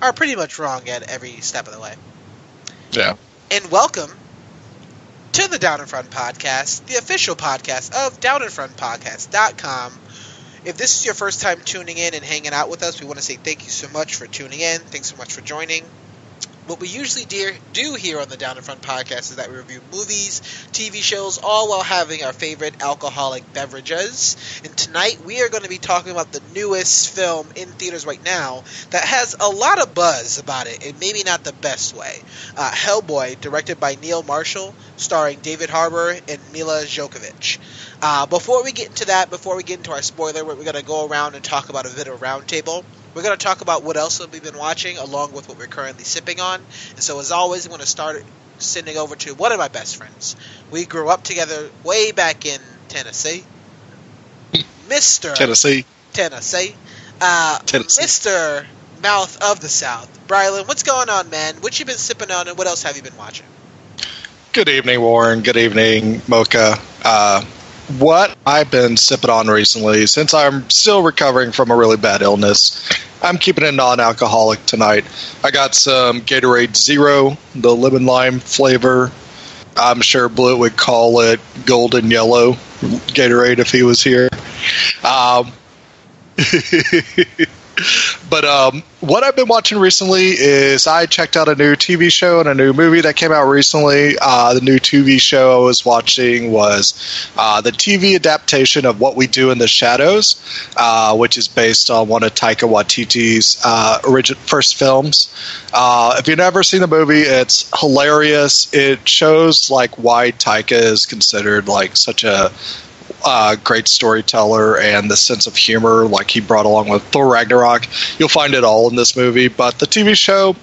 Are pretty much wrong at every step of the way. Yeah. And welcome to the Down in Front Podcast, the official podcast of downinfrontpodcast.com. If this is your first time tuning in and hanging out with us, we want to say thank you so much for tuning in. Thanks so much for joining. What we usually do here on the Down in Front Podcast is that we review movies, TV shows, all while having our favorite alcoholic beverages. And tonight we are going to be talking about the newest film in theaters right now that has a lot of buzz about it, and maybe not the best way. Hellboy, directed by Neil Marshall, starring David Harbour and Mila Jovovich. Before we get into that, before we get into our spoiler, we're going to go around and talk about a bit of roundtable. We're going to talk about what else we've been watching, along with what we're currently sipping on. And so, as always, I'm going to start sending over to one of my best friends. We grew up together way back in Tennessee. Mr. Tennessee. Mr. Mouth of the South. Brylan, what's going on, man? What you been sipping on, and what else have you been watching? Good evening, Warren. Good evening, Mocha. What I've been sipping on recently, since I'm still recovering from a really bad illness, I'm keeping it non-alcoholic tonight. I got some Gatorade Zero, the lemon lime flavor. I'm sure Blue would call it golden yellow Gatorade if he was here. But what I've been watching recently is I checked out a new TV show and a new movie that came out recently. The new TV show I was watching was the TV adaptation of What We Do in the Shadows, which is based on one of Taika Waititi's first films. If you've never seen the movie, it's hilarious. It shows like why Taika is considered like such a great storyteller, and the sense of humor like he brought along with Thor Ragnarok. You'll find it all in this movie, but the TV show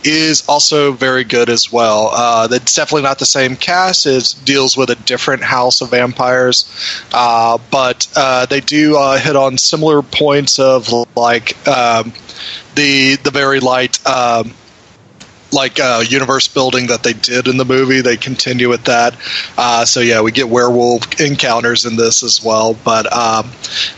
is also very good as well. It's definitely not the same cast. It deals with a different house of vampires, but they do hit on similar points of like the very light universe building that they did in the movie. They continue with that. So yeah, we get werewolf encounters in this as well. But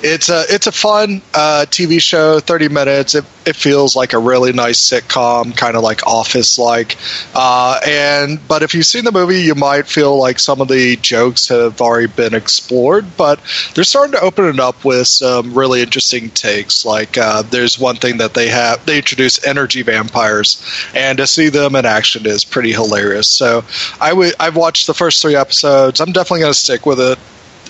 it's a fun TV show. 30 minutes. It feels like a really nice sitcom, kind of like Office-like. But if you've seen the movie, you might feel like some of the jokes have already been explored. But they're starting to open it up with some really interesting takes. Like there's one thing that they introduce energy vampires, and to see them in action is pretty hilarious. So I've watched the first 3 episodes. I'm definitely going to stick with it.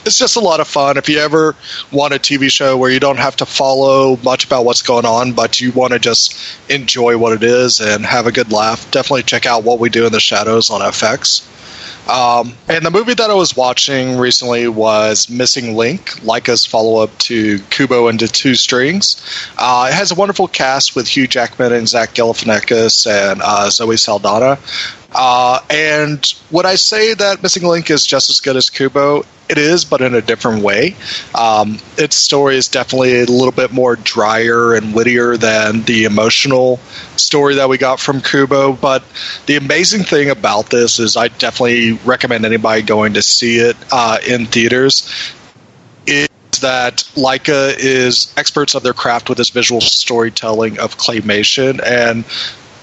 It's just a lot of fun. If you ever want a TV show where you don't have to follow much about what's going on, but you want to just enjoy what it is and have a good laugh, definitely check out What We Do in the Shadows on FX. And the movie that I was watching recently was Missing Link, Leica's follow-up to Kubo and the Two Strings. It has a wonderful cast with Hugh Jackman and Zach Galifianakis and Zoe Saldana. And would I say that Missing Link is just as good as Kubo? It is, but in a different way. Its story is definitely a little bit more drier and wittier than the emotional story that we got from Kubo. But the amazing thing about this is I definitely recommend anybody going to see it in theaters. Is that Leica is experts of their craft with this visual storytelling of claymation, and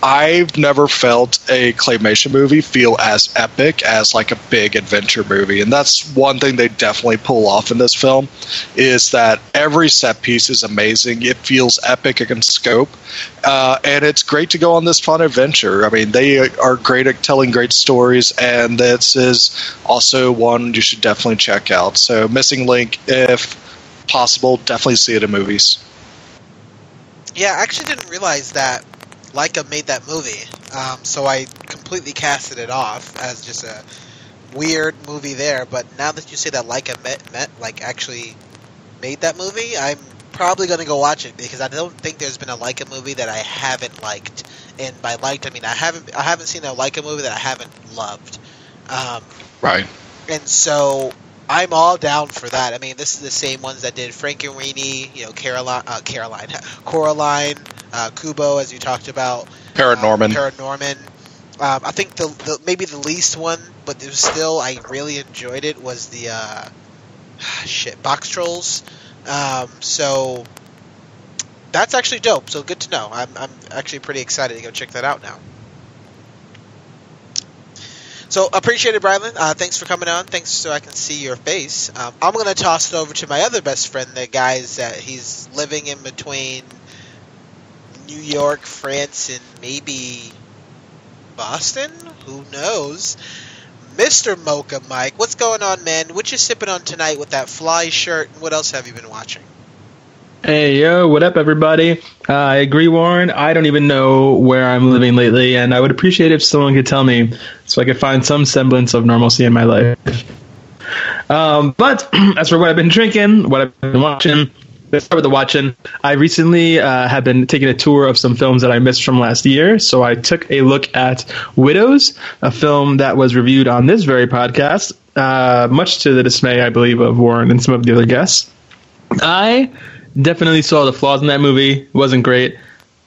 I've never felt a claymation movie feel as epic as like a big adventure movie. And that's one thing they definitely pull off in this film, is that every set piece is amazing. It feels epic in scope. And it's great to go on this fun adventure. I mean, they are great at telling great stories, and this is also one you should definitely check out. So Missing Link, if possible, definitely see it in movies. Yeah, I actually didn't realize that Leica made that movie, so I completely casted it off as just a weird movie there. But now that you say that Leica actually made that movie, I'm probably going to go watch it, because I don't think there's been a Leica movie that I haven't liked. And by liked, I mean I haven't seen a Leica movie that I haven't loved. Right. And so I'm all down for that. I mean, this is the same ones that did Frankenweenie, Coraline, Kubo, as you talked about. Paranorman. I think the maybe the least one, but it was still, I really enjoyed it, was the Box Trolls. So that's actually dope. So good to know. I'm actually pretty excited to go check that out now. So appreciate it, Brylan. Thanks for coming on. Thanks, so I can see your face. I'm going to toss it over to my other best friend, the guys that he's living in between New York, France, and maybe Boston. Who knows? Mr. Mocha Mike, what's going on, man? What you sipping on tonight with that fly shirt? And what else have you been watching? Hey, yo, what up, everybody? I agree, Warren. I don't even know where I'm living lately, and I would appreciate if someone could tell me so I could find some semblance of normalcy in my life. But as for what I've been drinking, what I've been watching, let's start with the watching. I recently have been taking a tour of some films that I missed from last year, so I took a look at Widows, a film that was reviewed on this very podcast, much to the dismay, I believe, of Warren and some of the other guests. I definitely saw the flaws in that movie. It wasn't great.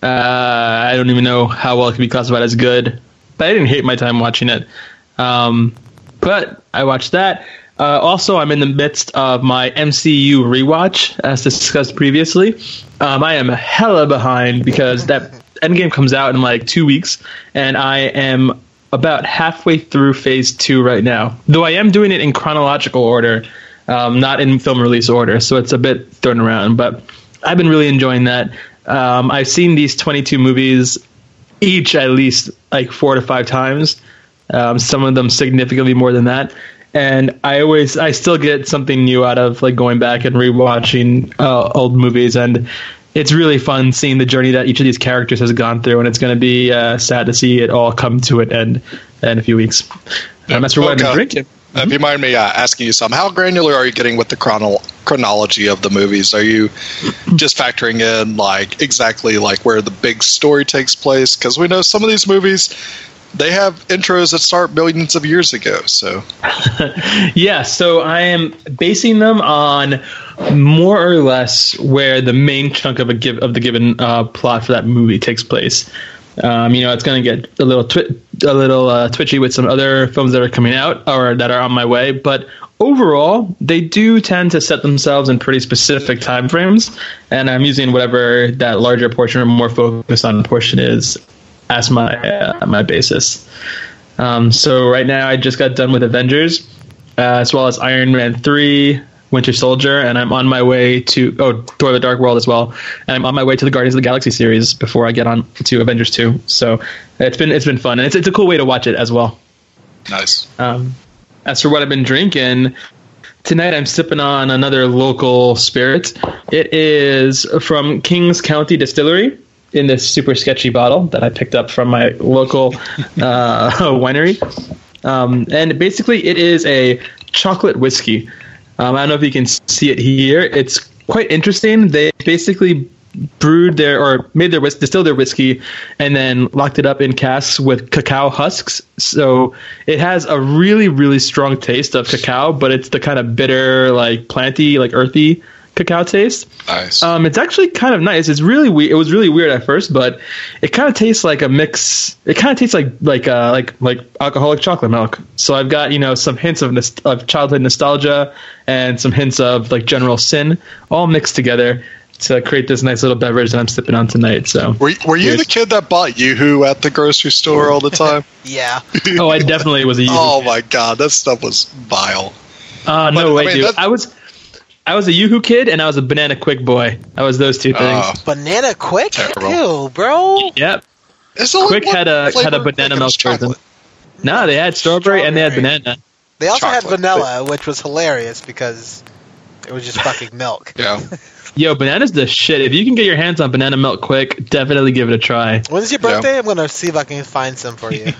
I don't even know how well it can be classified as good, but I didn't hate my time watching it. But I watched that. Also, I'm in the midst of my MCU rewatch, as discussed previously. I am hella behind because that Endgame comes out in like 2 weeks, and I am about halfway through Phase 2 right now. Though I am doing it in chronological order, not in film release order, so it's a bit thrown around. But I've been really enjoying that. I've seen these 22 movies each at least like 4 to 5 times. Some of them significantly more than that. And I still get something new out of like going back and rewatching old movies, and it's really fun seeing the journey that each of these characters has gone through. And it's going to be sad to see it all come to an end in a few weeks. That's for what I've been drinking. If you mind me asking you something, how granular are you getting with the chronology of the movies? Are you just factoring in like exactly like where the big story takes place? Because we know some of these movies, they have intros that start millions of years ago. So yeah, so I am basing them on more or less where the main chunk of the given plot for that movie takes place. It's going to get a little twitchy with some other films that are coming out or that are on my way, but overall, they do tend to set themselves in pretty specific time frames, and I'm using whatever that larger portion or more focused on portion is as my basis. So right now, I just got done with Avengers, as well as Iron Man 3, Winter Soldier, and I'm on my way to Thor: The Dark World as well, and I'm on my way to the Guardians of the Galaxy series before I get on to Avengers 2. So it's been fun, and it's a cool way to watch it as well. Nice. As for what I've been drinking tonight, I'm sipping on another local spirit. It is from Kings County Distillery in this super sketchy bottle that I picked up from my local winery, and basically it is a chocolate whiskey. I don't know if you can see it here. It's quite interesting. They basically distilled their whiskey and then locked it up in casks with cacao husks. So it has a really, really strong taste of cacao, but it's the kind of bitter, like planty, like earthy cacao taste. Nice. It's actually kind of nice. It's really weird. It was really weird at first, but it kind of tastes like a mix. It kind of tastes like alcoholic chocolate milk. So I've got some hints of childhood nostalgia and some hints of like general sin, all mixed together to create this nice little beverage that I'm sipping on tonight. So were you the kid that bought Yoo-Hoo at the grocery store all the time? Yeah. Oh, I definitely was a Yoo-Hoo. Oh my god, that stuff was vile. No way, dude. I was a Yoo-Hoo kid, and I was a Banana Quick boy. I was those two things. Banana Quick? Terrible. Ew, bro. Yep. Quick had a banana milk version. No, they had strawberry and they had banana. They also had vanilla, which was hilarious because it was just fucking milk. Yeah. Yo, banana's the shit. If you can get your hands on banana milk quick, definitely give it a try. When's your birthday? I'm gonna see if I can find some for you.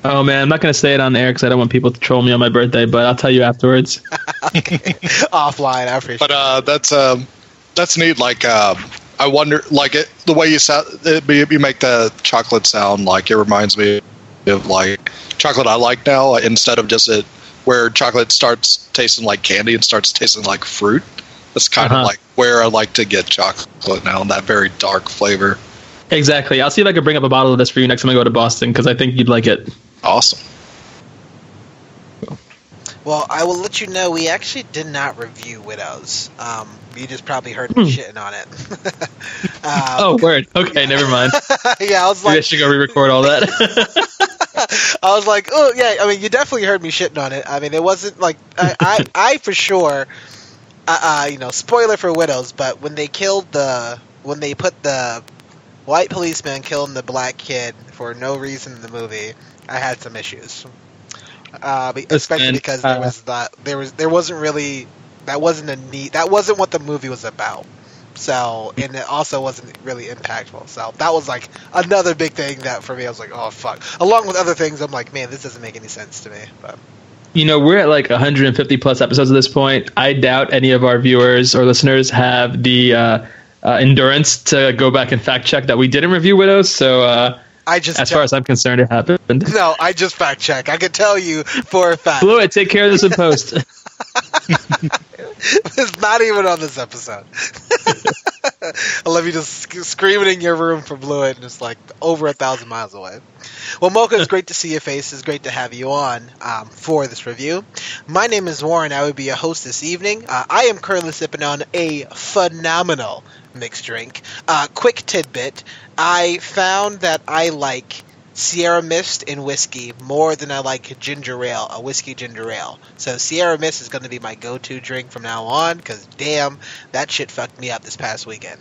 Oh man, I'm not gonna say it on air because I don't want people to troll me on my birthday, but I'll tell you afterwards. Okay. Offline, I appreciate it. But that's neat. Like, I wonder, like, the way you make the chocolate sound, like, it reminds me of, like, chocolate I like now, instead of just where chocolate starts tasting like candy and starts tasting like fruit. That's kind of like where I like to get chocolate now, that very dark flavor. Exactly. I'll see if I can bring up a bottle of this for you next time I go to Boston, because I think you'd like it. Awesome. Well, I will let you know, we actually did not review Widows. You just probably heard me shitting on it. Oh, word. Okay, never mind. Yeah, I was Maybe I like... should go re-record all that. I was like, oh, yeah, I mean, you definitely heard me shitting on it. I mean, it wasn't like... I for sure... spoiler for Widows, but when they put the white policeman killing the black kid for no reason in the movie, I had some issues. Especially because that wasn't what the movie was about. So, and it also wasn't really impactful. So that was like another big thing that for me, I was like, oh fuck. Along with other things, I'm like, man, this doesn't make any sense to me. But we're at like 150 plus episodes at this point. I doubt any of our viewers or listeners have the endurance to go back and fact check that we didn't review Widows. So, as far as I'm concerned, it happened. No, I just fact check. I can tell you for a fact. Blue, take care of this in post. It's not even on this episode. I love you just screaming in your room for Blue and just like over 1,000 miles away. Well, Mocha, it's great to see your face. It's great to have you on for this review. My name is Warren. I will be your host this evening. I am currently sipping on a phenomenal mixed drink. Quick tidbit. I found that I like Sierra Mist and whiskey more than I like ginger ale, a whiskey ginger ale. So Sierra Mist is going to be my go-to drink from now on, because damn, that shit fucked me up this past weekend.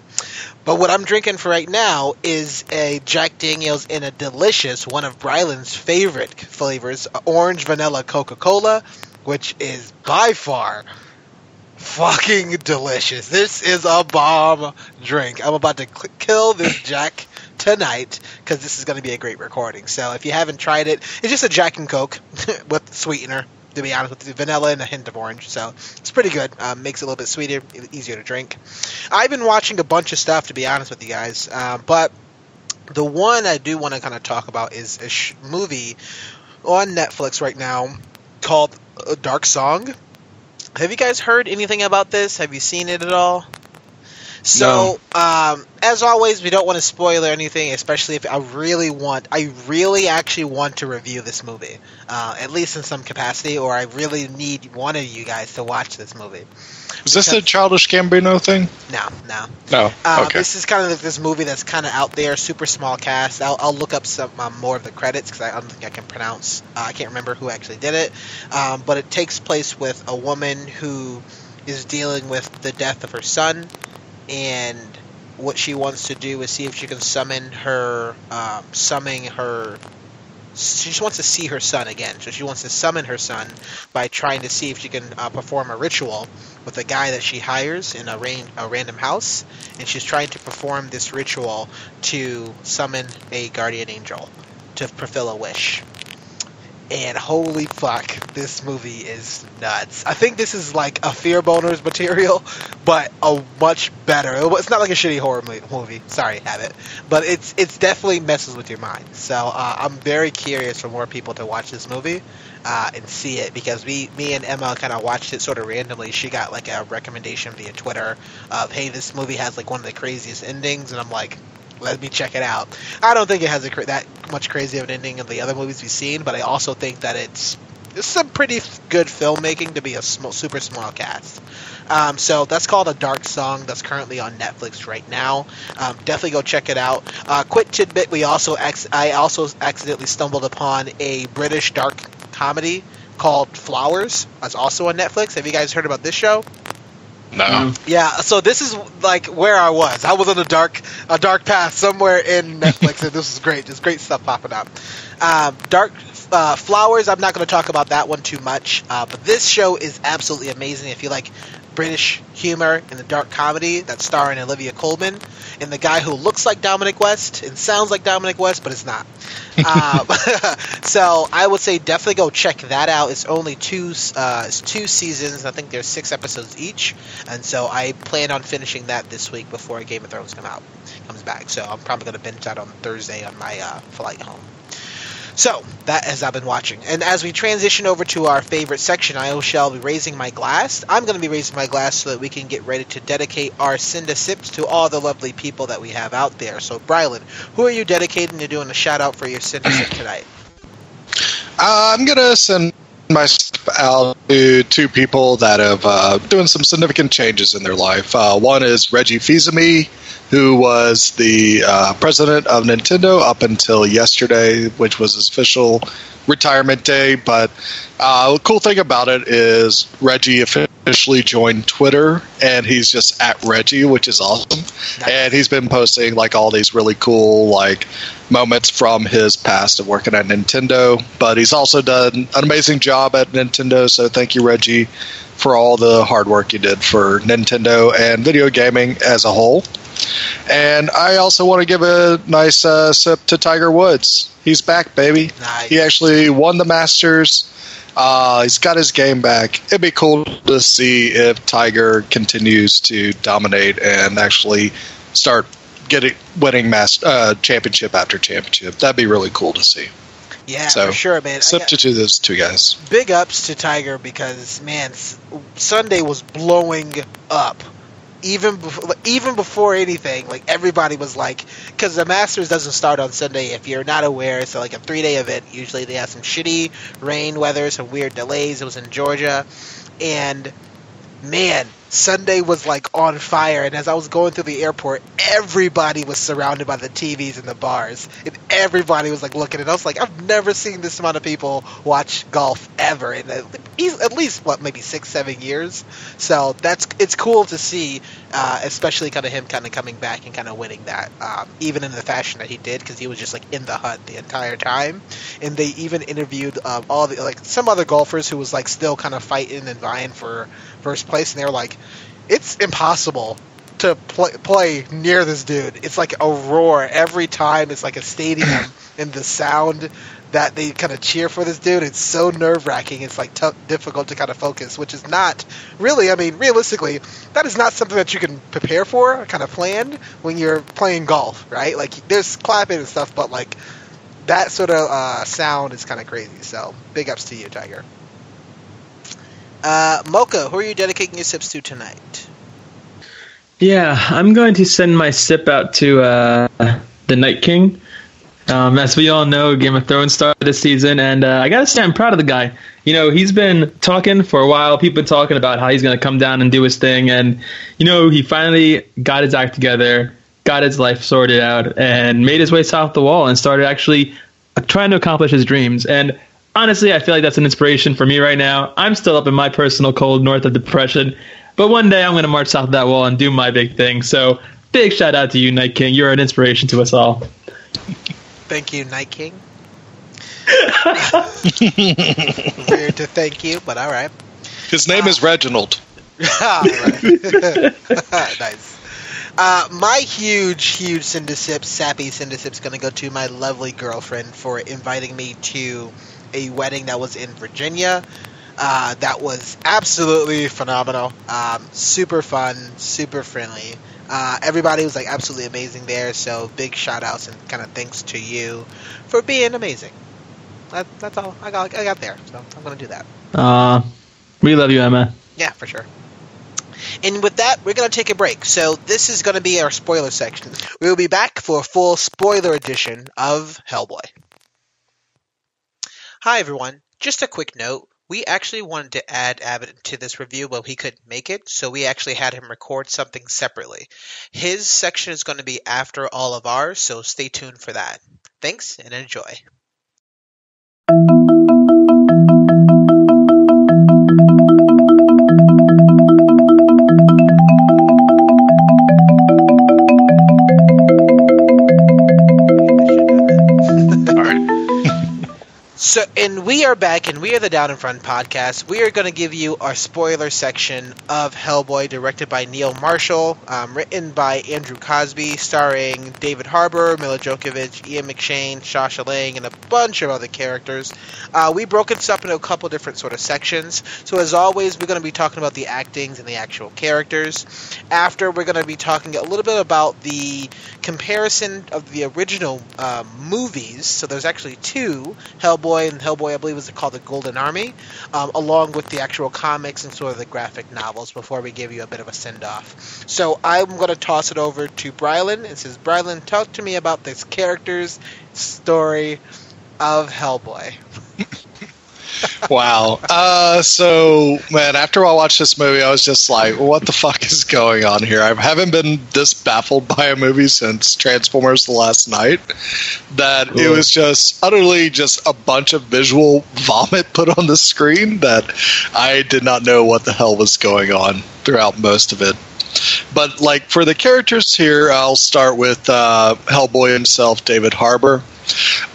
But what I'm drinking for right now is a Jack Daniels in a delicious, one of Brylan's favorite flavors, orange vanilla Coca-Cola, which is by far fucking delicious. This is a bomb drink. I'm about to kill this Jack tonight, because this is going to be a great recording. So if you haven't tried it, it's just a Jack and Coke with sweetener, to be honest, with the vanilla and a hint of orange. So it's pretty good. Makes it a little bit sweeter, easier to drink. I've been watching a bunch of stuff, to be honest with you guys, but the one I do want to kind of talk about is a movie on Netflix right now called Dark Song. Have you guys heard anything about this? Have you seen it at all? So, as always, we don't want to spoil anything, especially if I really actually want to review this movie, at least in some capacity, or I really need one of you guys to watch this movie. Is this the Childish Gambino thing? No. Okay. This is kind of like this movie that's kind of out there, super small cast. I'll look up some more of the credits, because I don't think I can pronounce. I can't remember who actually did it, but it takes place with a woman who is dealing with the death of her son. And what she wants to do is see if she can summon her. She just wants to see her son again. So she wants to summon her son by trying to see if she can perform a ritual with a guy that she hires in a random house. And she's trying to perform this ritual to summon a guardian angel to fulfill a wish. And holy fuck, this movie is nuts. I think this is like a Fear Boners material, but a much better. It's not like a shitty horror movie. Sorry, Abbott. But it's definitely messes with your mind. So I'm very curious for more people to watch this movie and see it, because me and Emma kind of watched it sort of randomly. She got like a recommendation via Twitter of, hey, this movie has like one of the craziest endings, and I'm like, let me check it out. I don't think it has that much crazy of an ending of the other movies we've seen, but I also think that it's some pretty good filmmaking to be a super small cast. So that's called A Dark Song. That's currently on Netflix right now. Definitely go check it out. Quick tidbit: I also accidentally stumbled upon a British dark comedy called Flowers. That's also on Netflix. Have you guys heard about this show? No. Yeah, so this is like where I was. I was on a dark path somewhere in Netflix, and this is great. There's great stuff popping up. Flowers, I'm not going to talk about that one too much, but this show is absolutely amazing. If you like British humor and the dark comedy that's starring Olivia Colman and the guy who looks like Dominic West and sounds like Dominic West, but it's not. So I would say definitely go check that out. It's only two seasons. I think there's 6 episodes each, and so I plan on finishing that this week before Game of Thrones comes back. So I'm probably going to binge that on Thursday on my flight home. So, that as I've been watching. And as we transition over to our favorite section, I shall be raising my glass. I'm going to be raising my glass so that we can get ready to dedicate our Cinda Sips to all the lovely people that we have out there. So, Brylan, who are you dedicating to doing a shout-out for your Cinda Sip tonight? I'm going to send my sip out to 2 people that have doing some significant changes in their life. One is Reggie Fils-Aimé, who was the president of Nintendo up until yesterday, which was his official retirement day. But the cool thing about it is Reggie officially joined Twitter, and he's just at Reggie, which is awesome. Nice. And he's been posting like all these really cool like moments from his past of working at Nintendo. But he's also done an amazing job at Nintendo, so thank you, Reggie, for all the hard work you did for Nintendo and video gaming as a whole. And I also want to give a nice sip to Tiger Woods. He's back, baby. Nice. He actually won the Masters. He's got his game back. It'd be cool to see if Tiger continues to dominate and actually start winning championship after championship. That'd be really cool to see. Yeah, so, for sure, man. Sip to those 2 guys. Big ups to Tiger because, man, Sunday was blowing up. Even before anything, like everybody was like, because the Masters doesn't start on Sunday. If you're not aware, it's like a 3-day event. Usually they have some shitty rain weather, some weird delays. It was in Georgia, and man, Sunday was like on fire. And as I was going through the airport, everybody was surrounded by the TVs in the bars, and everybody was like looking. And I was like, I've never seen this amount of people watch golf ever in at least maybe 6-7 years. So it's cool to see, especially kind of him kind of coming back and kind of winning that, even in the fashion that he did, because he was just like in the hunt the entire time. And they even interviewed all the like some other golfers who was like still kind of fighting and vying for first place, and they were like, it's impossible to play near this dude. It's like a roar every time. It's like a stadium, and the sound that they kind of cheer for this dude, it's so nerve-wracking. It's like difficult to kind of focus, which is not really, I mean, realistically, that is not something that you can prepare for or kind of plan when you're playing golf, right? Like, there's clapping and stuff, but like that sort of sound is kind of crazy. So big ups to you, Tiger. Mocha, who are you dedicating your sips to tonight? Yeah, I'm going to send my sip out to the Night King. As we all know, Game of Thrones started this season, and I gotta say, I'm proud of the guy. You know, he's been talking for a while. People been talking about how he's going to come down and do his thing, and, you know, he finally got his act together, got his life sorted out, and made his way south the wall and started actually trying to accomplish his dreams. And honestly, I feel like that's an inspiration for me right now. I'm still up in my personal cold north of depression, but one day I'm going to march south of that wall and do my big thing. So big shout out to you, Night King. You're an inspiration to us all. Thank you, Night King. Weird to thank you, but all right. His name is Reginald. Nice. My huge Cinda Sip, sappy Cinda Sip, is going to go to my lovely girlfriend for inviting me to a wedding that was in Virginia. That was absolutely phenomenal. Super fun, super friendly. Everybody was like absolutely amazing there. So big shout outs and kind of thanks to you for being amazing. That's all I got there. So I'm going to do that. We love you, Emma. Yeah, for sure. And with that, we're going to take a break. So this is going to be our spoiler section. We will be back for a full spoiler edition of Hellboy. Hi, everyone. Just a quick note. We actually wanted to add Abbott to this review, but he couldn't make it, so we actually had him record something separately. His section is going to be after all of ours, so stay tuned for that. Thanks, and enjoy. So, and we are back, and we are the Down in Front podcast. We are going to give you our spoiler section of Hellboy, directed by Neil Marshall, written by Andrew Cosby, starring David Harbour, Mila Djokovic, Ian McShane, Sasha Lang, and a bunch of other characters. We broke this up into a couple different sort of sections. So, as always, we're going to be talking about the actings and the actual characters. After, we're going to be talking a little bit about the comparison of the original movies. So, there's actually two, Hellboy and Hellboy, I believe, is called The Golden Army, along with the actual comics and sort of the graphic novels before we give you a bit of a send-off. So I'm going to toss it over to Brylan and says, Brylan, talk to me about this character's story of Hellboy. Wow. So, man, after I watched this movie, I was just like, what the fuck is going on here? I haven't been this baffled by a movie since Transformers The Last Night. That It was just utterly just a bunch of visual vomit put on the screen that I did not know what the hell was going on throughout most of it. But, like, for the characters here, I'll start with Hellboy himself, David Harbour.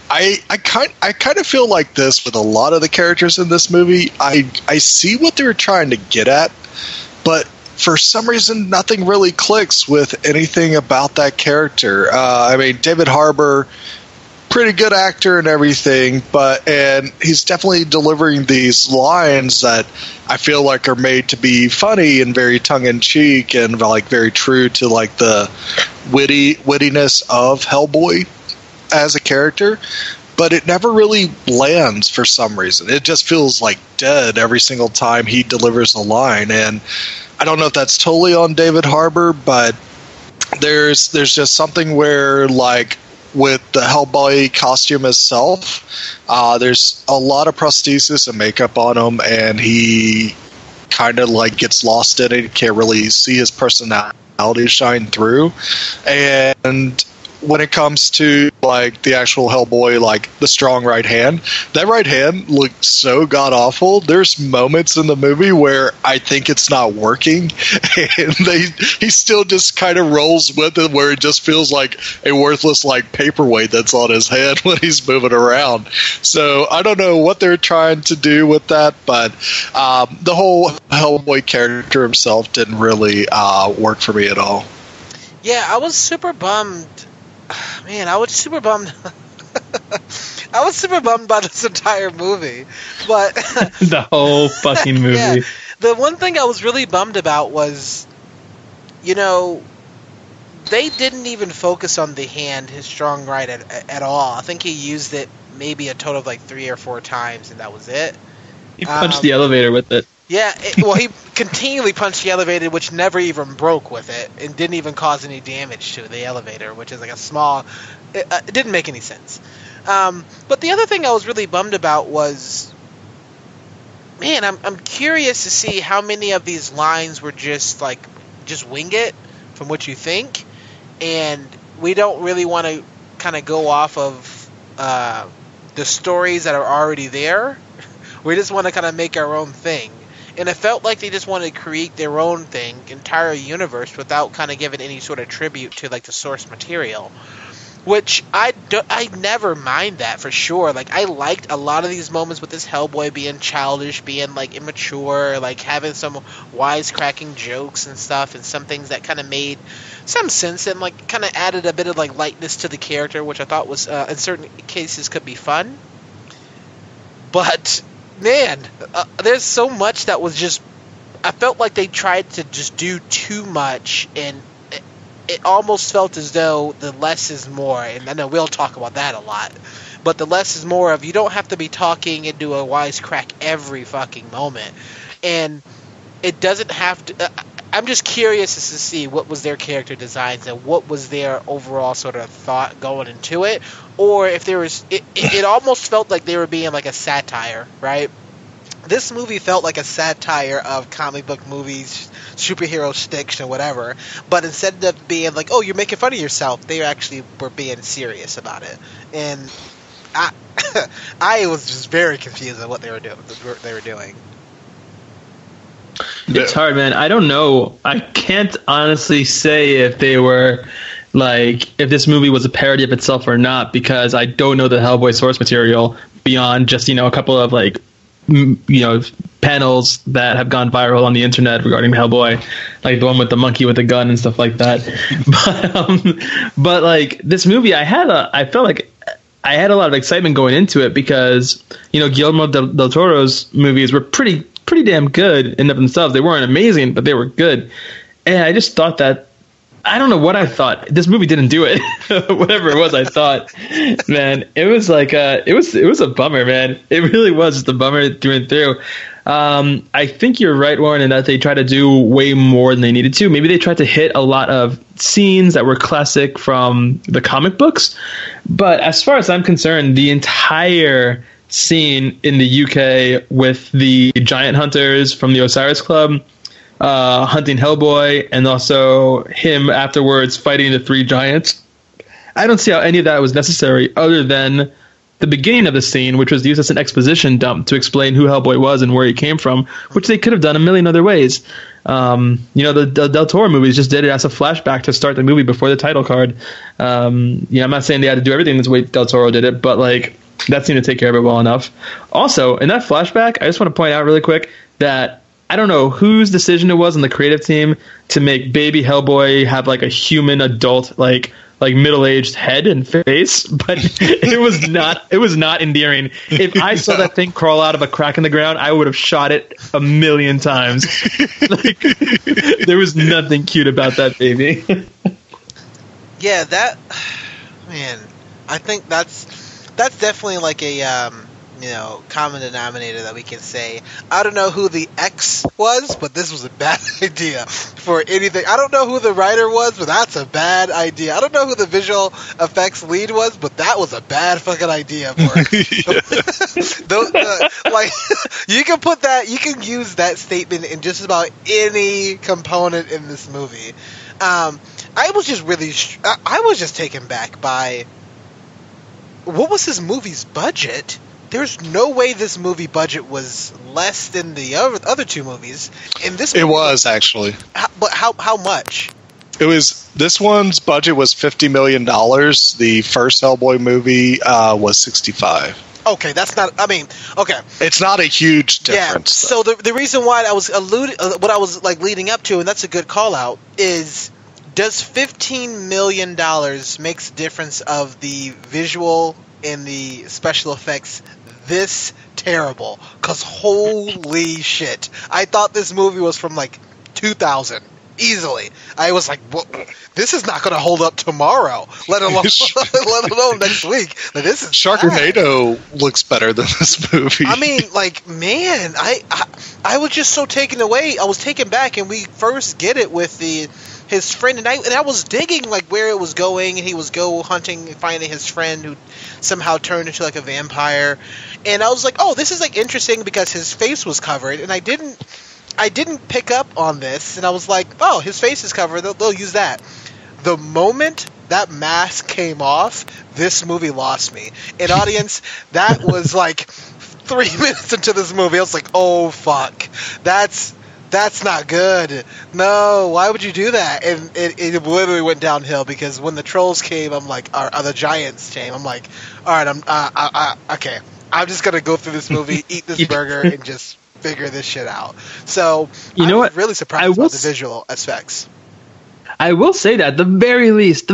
I kind of feel like this with a lot of the characters in this movie. I see what they were trying to get at, but for some reason, nothing really clicks with anything about that character. I mean, David Harbour, pretty good actor and everything, and he's definitely delivering these lines that I feel like are made to be funny and very tongue-in-cheek and like very true to like the wittiness of Hellboy as a character, but it never really lands for some reason. It just feels like dead every single time he delivers a line, and I don't know if that's totally on David Harbour, but there's just something where, like, with the Hellboy costume itself, there's a lot of prosthesis and makeup on him, and he kind of like gets lost in it. You can't really see his personality shine through, and when it comes to like the actual Hellboy, like the strong right hand, that right hand looks so god awful. There's moments in the movie where I think it's not working, and he still just kind of rolls with it, where it just feels like a worthless like paperweight that's on his head when he's moving around. So I don't know what they're trying to do with that, but the whole Hellboy character himself didn't really work for me at all. Yeah, I was super bummed. Man, I was super bummed. I was super bummed by this entire movie, but the whole fucking movie. Yeah, the one thing I was really bummed about was, you know, they didn't even focus on the hand, his strong right, at all. I think he used it maybe a total of like 3 or 4 times, and that was it. He punched the elevator with it. Yeah, well, he continually punched the elevator, which never even broke with it, and didn't even cause any damage to the elevator, which is like a small... It didn't make any sense. But the other thing I was really bummed about was... Man, I'm curious to see how many of these lines were just wing it from what you think, and we don't really want to kind of go off of the stories that are already there. We just want to kind of make our own thing. And it felt like they just wanted to create their own thing, entire universe, without kind of giving any sort of tribute to like the source material. Which I never mind that, for sure. Like, I liked a lot of these moments with this Hellboy being childish, being like immature, like having some wisecracking jokes and stuff, and some things that kind of made some sense and like kind of added a bit of like lightness to the character, which I thought was in certain cases could be fun. But man, there's so much that was just... I felt like they tried to just do too much, and it almost felt as though the less is more. And I know we'll talk about that a lot, but the less is more of, you don't have to be talking and do a wisecrack every fucking moment. And it doesn't have to... I'm just curious as to see what was their character designs and what was their overall sort of thought going into it, or if there was... It almost felt like they were being like a satire, right? This movie felt like a satire of comic book movies, superhero shticks, and whatever, but instead of being like, oh, you're making fun of yourself, they actually were being serious about it. And I was just very confused at what they were doing. It's hard, man. I don't know. I can't honestly say if they were like, if this movie was a parody of itself or not, because I don't know the Hellboy source material. beyond just, a couple of like, panels that have gone viral on the internet regarding Hellboy, like the one with the monkey with the gun and stuff like that. But like this movie, I felt like I had a lot of excitement going into it because, Guillermo del Toro's movies were pretty damn good in of themselves. They weren't amazing, but they were good. And I just thought that, I don't know what I thought. This movie didn't do it. Whatever it was, I thought, man, it was like it was a bummer, man. It really was just a bummer through and through. I think you're right, Warren, in that they tried to do way more than they needed to. Maybe they tried to hit a lot of scenes that were classic from the comic books. But as far as I'm concerned, the entire scene in the UK with the giant hunters from the Osiris Club hunting Hellboy, and also him afterwards fighting the three giants, I don't see how any of that was necessary other than the beginning of the scene, which was used as an exposition dump to explain who Hellboy was and where he came from, which they could have done a million other ways. The Del Toro movies just did it as a flashback to start the movie before the title card. I'm not saying they had to do everything this way Del Toro did it, but like that seemed to take care of it well enough. Also, in that flashback, I just want to point out really quick that I don't know whose decision it was on the creative team to make baby Hellboy have like a human adult, like middle-aged head and face, but it was not endearing. If I saw that thing crawl out of a crack in the ground, I would have shot it a million times. Like, there was nothing cute about that baby. Yeah, I think that's definitely like a common denominator that we can say. I don't know who the X was, but this was a bad idea for anything. I don't know who the writer was, but that's a bad idea. I don't know who the visual effects lead was, but that was a bad fucking idea for you can put that, you can use that statement in just about any component in this movie. I was just taken back by what was this movie's budget. There's no way this movie budget was less than the other two movies. And this movie, it was actually. But how much? This one's budget was $50 million. The first Hellboy movie was 65. Okay, that's not. I mean, okay, it's not a huge difference. Yeah. So the reason why I was what I was like leading up to, and that's a good call out, is does $15 million makes the difference of the visual and the special effects this terrible? Because holy shit, I thought this movie was from like 2000 easily. I was like, well, this is not going to hold up tomorrow, let alone next week. Like, this is Sharknado looks better than this movie. I mean, like, man, I was just so taken away. I was taken back, and we first get it with his friend, and I was digging like where it was going, and he was go hunting and finding his friend who somehow turned into like a vampire, and I was like, oh, this is like interesting because his face was covered, and I didn't pick up on this, and I was like, oh, his face is covered, they'll use that. The moment that mask came off, this movie lost me. And audience, that was like 3 minutes into this movie, I was like, oh fuck, that's not good. No, why would you do that? And it literally went downhill because when the trolls came, I'm like, or the giants came, I'm like, all right, okay, I'm just gonna go through this movie, eat this burger, and just figure this shit out. So I was really surprised about the visual effects. I will say that the very least, the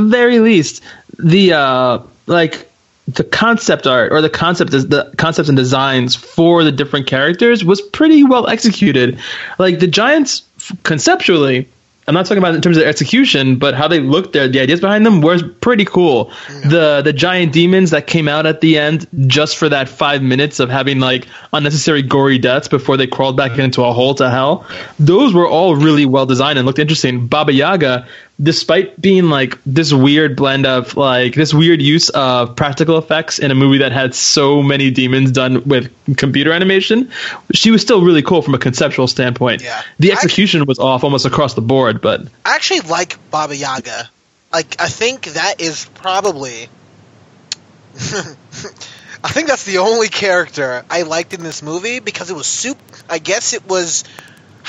concept art or the concepts and designs for the different characters was pretty well executed. Like the giants conceptually, I'm not talking about in terms of execution, but how they looked there, the ideas behind them was pretty cool. Yeah. The giant demons that came out at the end just for that 5 minutes of having like unnecessary gory deaths before they crawled back into a hole to hell, those were all really well designed and looked interesting. Baba Yaga, despite being like this weird blend of like this weird use of practical effects in a movie that had so many demons done with computer animation, she was still really cool from a conceptual standpoint. Yeah. The execution was off almost across the board, but I actually like Baba Yaga. Like, I think that is probably I think that's the only character I liked in this movie because it was I guess it was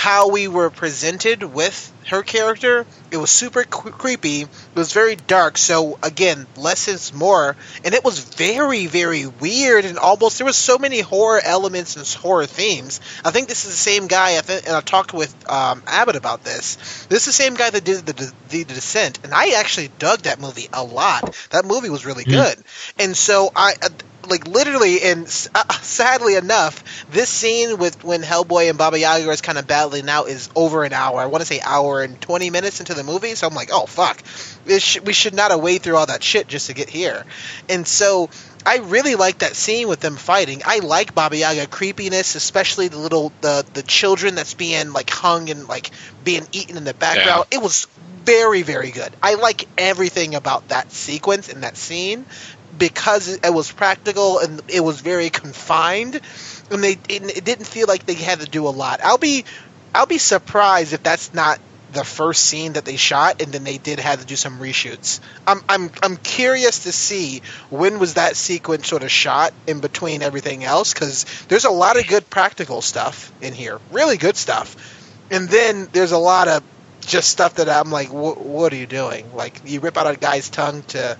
how we were presented with her character, it was super creepy. It was very dark. So again, less is more, and it was very, very weird, and almost there was so many horror elements and horror themes. I think this is the same guy. And I talked with Abbott about this. This is the same guy that did the Descent, and I actually dug that movie a lot. That movie was really good, and so I. Like literally, and sadly enough, this scene with when Hellboy and Baba Yaga is kind of battling out is over an hour. I want to say hour and 20 minutes into the movie, so I'm like, oh fuck, we should not have waited through all that shit just to get here. And so I really like that scene with them fighting. I like Baba Yaga creepiness, especially the children that's being like hung and like being eaten in the background. Yeah. It was very, very good. I like everything about that sequence and that scene, because it was practical and it was very confined, and it didn't feel like they had to do a lot. I'll be surprised if that's not the first scene that they shot, and then they did have to do some reshoots. I'm curious to see when was that sequence sort of shot in between everything else, because there's a lot of good practical stuff in here, really good stuff, and then there's a lot of just stuff that I'm like, what are you doing? Like, you rip out a guy's tongue to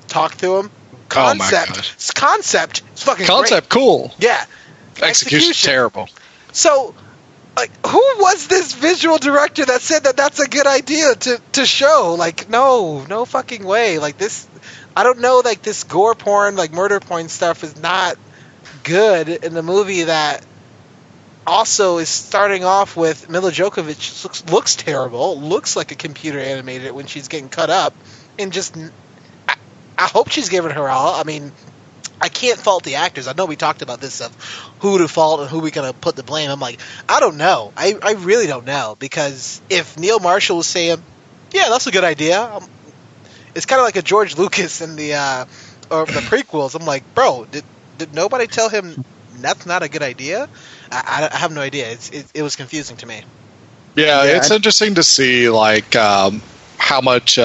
talk to him. It's fucking concept great. Cool. Yeah. Execution's terrible. So, like, who was this visual director that said that that's a good idea to show? Like, no fucking way. Like, this, I don't know, like, this gore porn, like, murder porn stuff is not good in the movie that also is starting off with Mila Jovovich looks terrible, looks like a computer animated when she's getting cut up, and just... I hope she's giving her all. I mean, I can't fault the actors. I know we talked about this of who to fault and who we gonna put the blame. I'm like, I don't know. I really don't know, because if Neil Marshall was saying, yeah, that's a good idea, it's kind of like a George Lucas in the or the prequels. I'm like, bro, did nobody tell him that's not a good idea? I have no idea. It was confusing to me. Yeah, it's interesting to see like how much.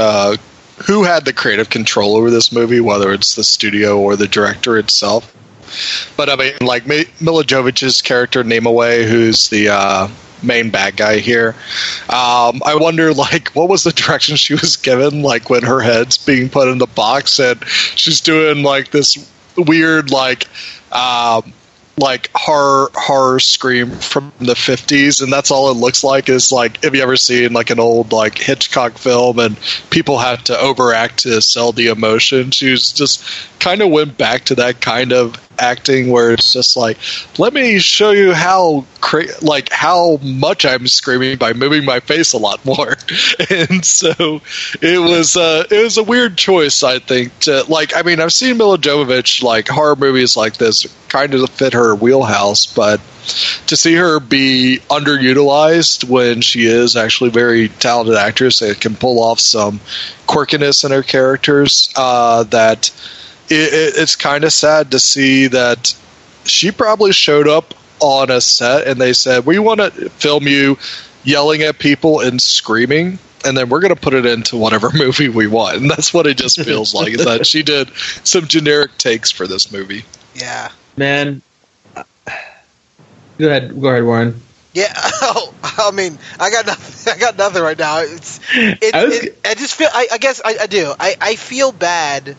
Who had the creative control over this movie, whether it's the studio or the director itself. But I mean, like Mila Jovovich's character, Nameway, who's the main bad guy here, I wonder, like, what was the direction she was given, like, when her head's being put in the box and she's doing, like, this weird, like horror scream from the 50s, and that's all it looks like. Is like, have you ever seen like an old like Hitchcock film and people have to overact to sell the emotion? She was just kind of went back to that kind of acting where it's just like, let me show you how much I'm screaming by moving my face a lot more. And so it was a weird choice, I think, to, like, I mean, I've seen Mila Jovovich, like, horror movies like this kind of fit her wheelhouse, but to see her be underutilized when she is actually a very talented actress that can pull off some quirkiness in her characters, that it's kind of sad to see that she probably showed up on a set and they said, we want to film you yelling at people and screaming, and then we're going to put it into whatever movie we want. And that's what it just feels like, is that she did some generic takes for this movie. Yeah. Man. Go ahead, Warren. Yeah, I mean, I got nothing right now. I just feel, I guess I do. I feel bad.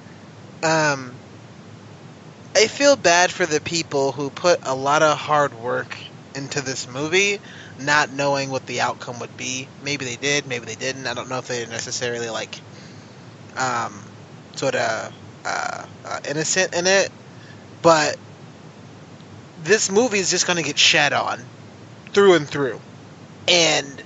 I feel bad for the people who put a lot of hard work into this movie, not knowing what the outcome would be. Maybe they did, maybe they didn't. I don't know if they're necessarily like, sort of innocent in it, but this movie is just going to get shat on through and through. And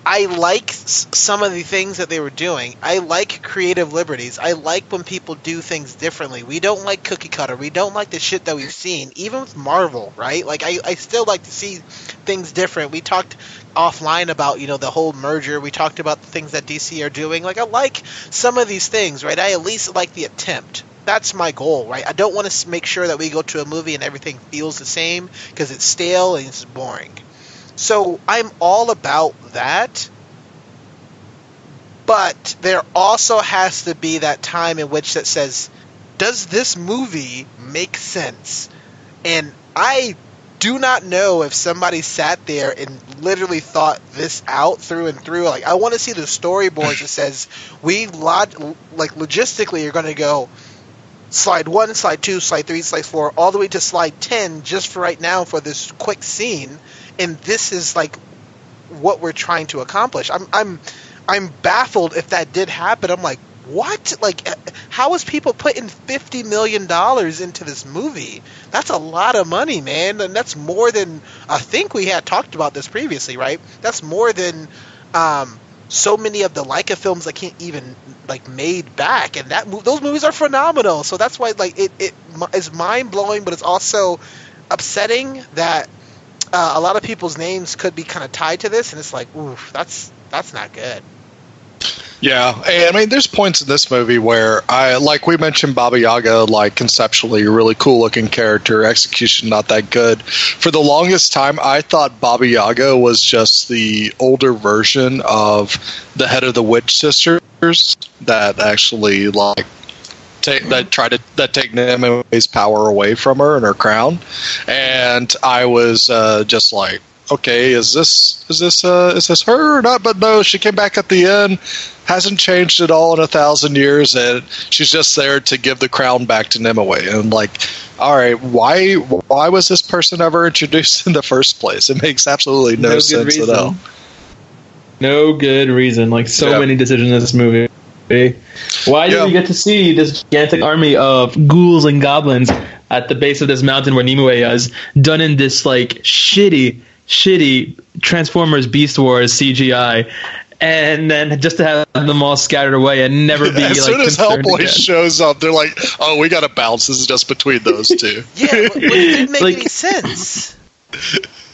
I like some of the things that they were doing. I like creative liberties. I like when people do things differently. We don't like cookie cutter. We don't like the shit that we've seen, even with Marvel, right? Like, I still like to see things different. We talked offline about, the whole merger. We talked about the things that DC are doing. Like, I like some of these things, right? I at least like the attempt. That's my goal, right? I don't want to make sure that we go to a movie and everything feels the same, because it's stale and it's boring. So I'm all about that, but there also has to be that time in which that says, does this movie make sense? And I do not know if somebody sat there and literally thought this out through and through. Like, I want to see the storyboards that says logistically you're going to go slide 1, slide 2, slide 3, slide 4, all the way to slide 10 just for right now for this quick scene, and this is like what we're trying to accomplish. I'm baffled if that did happen. I'm like, what? Like, how is people putting $50 million into this movie? That's a lot of money, man, and that's more than, I think we had talked about this previously, right? That's more than so many of the Leica films that can't even like made back, and those movies are phenomenal. So that's why like it is mind blowing, but it's also upsetting that a lot of people's names could be kind of tied to this, and it's like, oof, that's not good. Yeah, and I mean, there's points in this movie where like we mentioned, Baba Yaga, like conceptually a really cool looking character, execution not that good. For the longest time, I thought Baba Yaga was just the older version of the head of the Witch Sisters that actually like take Nimue's power away from her and her crown. And I was just like, okay, is this her or not? But no, she came back at the end, hasn't changed at all in 1,000 years, and she's just there to give the crown back to Nimue. And like, all right, why was this person ever introduced in the first place? It makes absolutely no sense at all. No good reason. Like many decisions in this movie. Why did we get to see this gigantic army of ghouls and goblins at the base of this mountain where Nimue is, done in this like shitty Transformers Beast Wars CGI, and then just to have them all scattered away and never be as soon as Hellboy shows up, they're like, oh, we gotta bounce, this is just between those two. Yeah, but it didn't make any sense.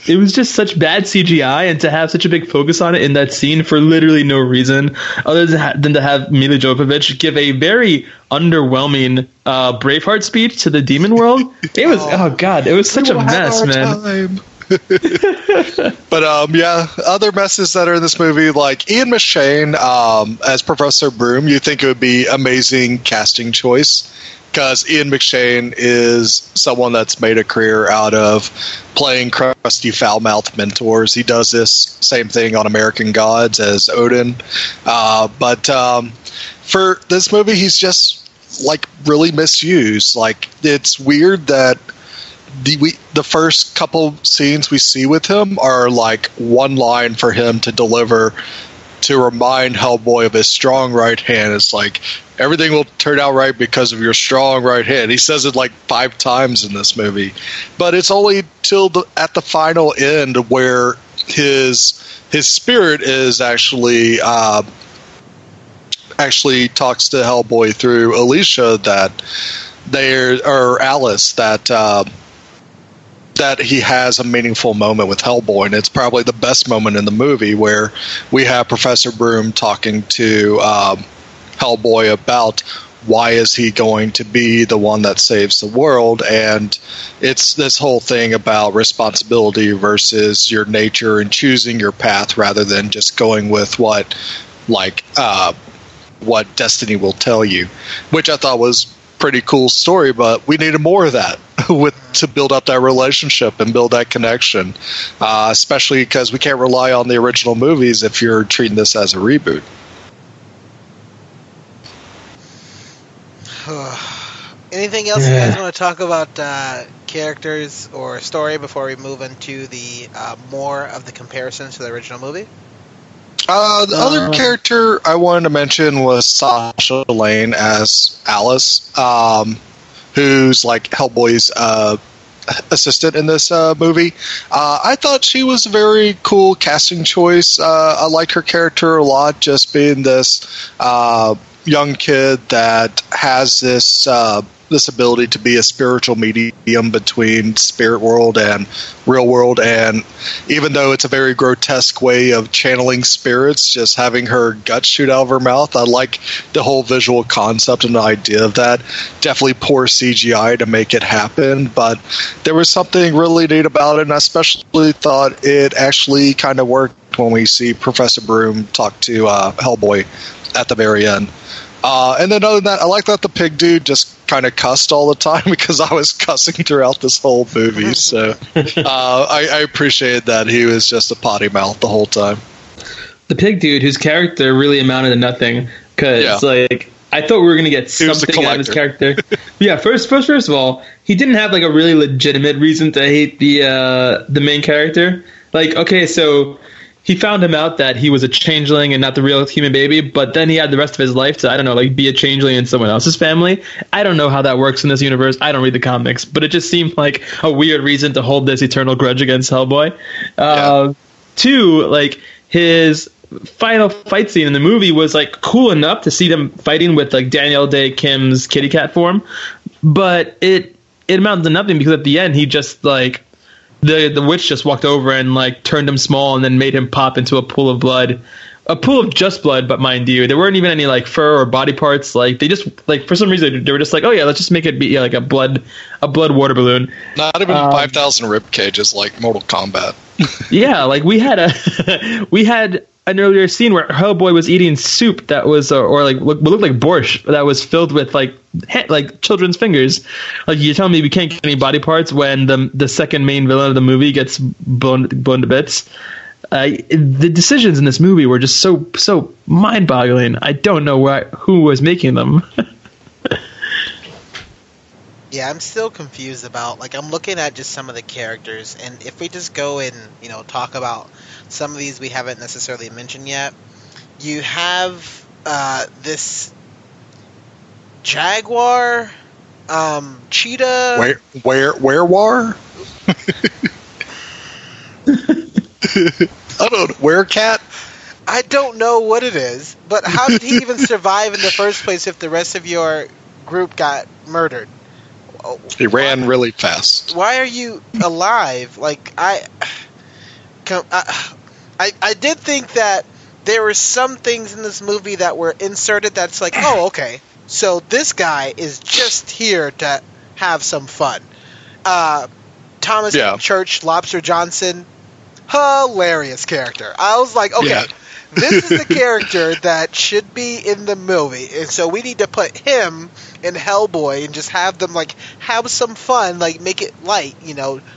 It was just such bad CGI, and to have such a big focus on it in that scene for literally no reason other than to have Mila Jovovich give a very underwhelming Braveheart speech to the demon world. It was it was such a mess, man. But other messes that are in this movie, like Ian McShane as Professor Broom, you think it would be amazing casting choice, because Ian McShane is someone that's made a career out of playing crusty foul-mouthed mentors. He does this same thing on American Gods as Odin, but for this movie he's just like really misused. Like, it's weird that the first couple scenes we see with him are like one line for him to deliver to remind Hellboy of his strong right hand. It's like, everything will turn out right because of your strong right hand. He says it like 5 times in this movie, but it's only till at the final end where his spirit is actually talks to Hellboy through Alicia Alice that he has a meaningful moment with Hellboy, and it's probably the best moment in the movie, where we have Professor Broom talking to Hellboy about why is he going to be the one that saves the world. And it's this whole thing about responsibility versus your nature and choosing your path rather than just going with what destiny will tell you, which I thought was pretty cool story, but we needed more of that to build up that relationship and build that connection, especially because we can't rely on the original movies if you're treating this as a reboot. Anything else you guys want to talk about characters or story before we move into the more of the comparisons to the original movie? The other character I wanted to mention was Sasha Lane as Alice, who's like Hellboy's assistant in this movie. I thought she was a very cool casting choice. I liked her character a lot, just being this young kid that has this ability to be a spiritual medium between spirit world and real world, and even though it's a very grotesque way of channeling spirits, just having her guts shoot out of her mouth, I like the whole visual concept and the idea of that. Definitely poor CGI to make it happen, but there was something really neat about it, and I especially thought it actually kind of worked when we see Professor Broom talk to Hellboy at the very end. And then other than that, I like that the pig dude just kind of cussed all the time because I was cussing throughout this whole movie. So I appreciated that he was just a potty mouth the whole time. The pig dude, whose character really amounted to nothing, because like I thought we were going to get something out of his character. Yeah, first of all, he didn't have like a really legitimate reason to hate the main character. Like, okay, so he found him out that he was a changeling and not the real human baby, but then he had the rest of his life to, I don't know, like be a changeling in someone else's family. I don't know how that works in this universe. I don't read the comics, but it just seemed like a weird reason to hold this eternal grudge against Hellboy. Two, like his final fight scene in the movie was like cool enough to see them fighting with like Danielle Day Kim's kitty cat form, but it amounted to nothing because at the end he just like the witch just walked over and like turned him small and then made him pop into a pool of blood. A pool of just blood, but mind you, there weren't even any like fur or body parts. Like they just like for some reason they were just like, oh yeah, let's just make it be like a blood water balloon. Not even 5,000 rip cages like Mortal Kombat. Yeah, like we had an earlier scene where Hellboy was eating soup that was or like looked like borscht that was filled with like children's fingers. Like you're telling me we can't get any body parts when the second main villain of the movie gets blown to bits. The decisions in this movie were just so mind-boggling. I don't know who was making them. Yeah, I'm still confused about, like, I'm looking at just some of the characters, and if we just go and, talk about some of these we haven't necessarily mentioned yet, you have this jaguar, cheetah... Werewar? I don't know, werecat? I don't know what it is, but how did he even survive in the first place if the rest of your group got murdered? He ran really fast. Why are you alive? Like, I did think that there were some things in this movie that were inserted that's like, oh, okay, so this guy is just here to have some fun. Thomas Church Lobster Johnson, hilarious character. I was like, okay, this is the character that should be in the movie, and so we need to put him in Hellboy and just have them like have some fun, like make it light,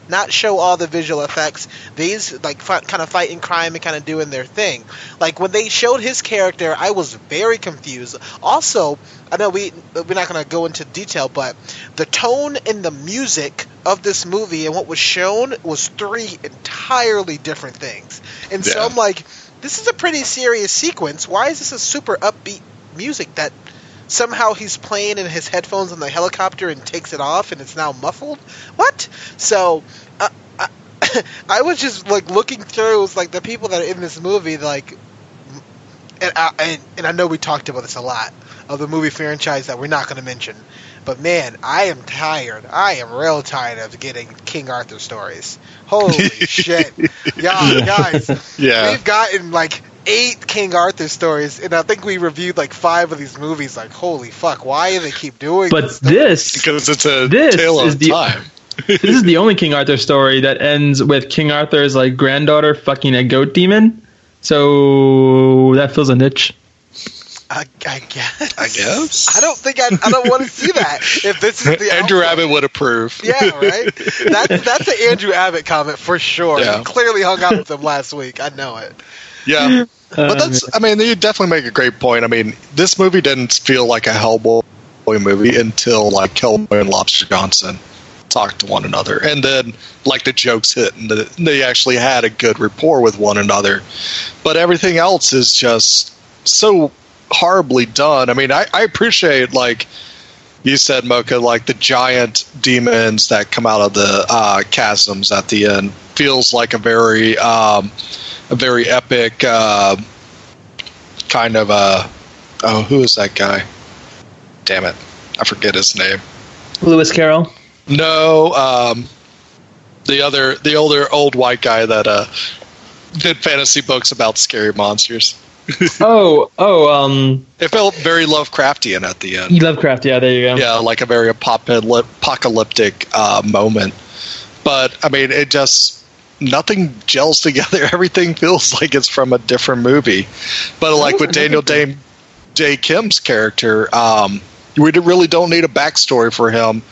not show all the visual effects. These like kind of fighting crime and kind of doing their thing. Like when they showed his character, I was very confused. Also, I know we're not going to go into detail, but the tone and the music of this movie and what was shown was three entirely different things. And so I'm like, this is a pretty serious sequence. Why is this a super upbeat music that somehow he's playing in his headphones on the helicopter and takes it off and it's now muffled? What? So I was just like looking through like the people that are in this movie, like, and I know we talked about this a lot of the movie franchise that we're not going to mention, but man, I am tired. I am real tired of getting King Arthur stories. Holy shit, guys! We've gotten like 8 King Arthur stories, and I think we reviewed like 5 of these movies. Like, holy fuck, why do they keep doing this? Because it's a tale of time. This is the only King Arthur story that ends with King Arthur's like granddaughter fucking a goat demon. So that fills a niche. I guess. I don't think I don't want to see that. If this is the Andrew Abbott would approve. Yeah, right. That's an Andrew Abbott comment for sure. Yeah. He clearly hung out with him last week. I know it. Yeah, but that's. I mean, you definitely make a great point. I mean, this movie didn't feel like a Hellboy movie until like Hellboy and Lobster Johnson talked to one another, and then like the jokes hit, and they actually had a good rapport with one another. But everything else is just so horribly done. I mean, I appreciate, like you said, Mocha, like the giant demons that come out of the chasms at the end feels like a very epic kind of who is that guy? Damn it, I forget his name. Lewis Carroll. No, the older old white guy that did fantasy books about scary monsters. It felt very Lovecraftian at the end. Lovecraft, yeah, there you go. Yeah, like a very apocalyptic moment. But I mean, it just nothing gels together. Everything feels like it's from a different movie. But like with Daniel Day Dae Kim's character. We really don't need a backstory for him.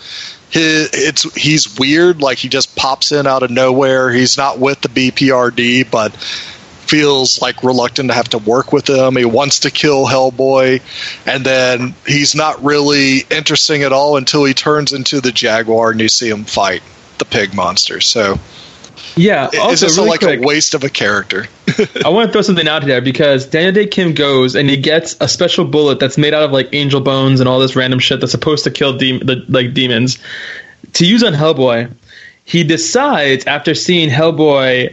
He's weird, like he just pops in out of nowhere. He's not with the BPRD, but feels like reluctant to have to work with them. He wants to kill Hellboy, and then he's not really interesting at all until he turns into the Jaguar and you see him fight the pig monster. So yeah, it's just really like a waste of a character. I want to throw something out there because Daniel Dae Kim goes and he gets a special bullet that's made out of like angel bones and all this random shit that's supposed to kill demons to use on Hellboy. He decides after seeing Hellboy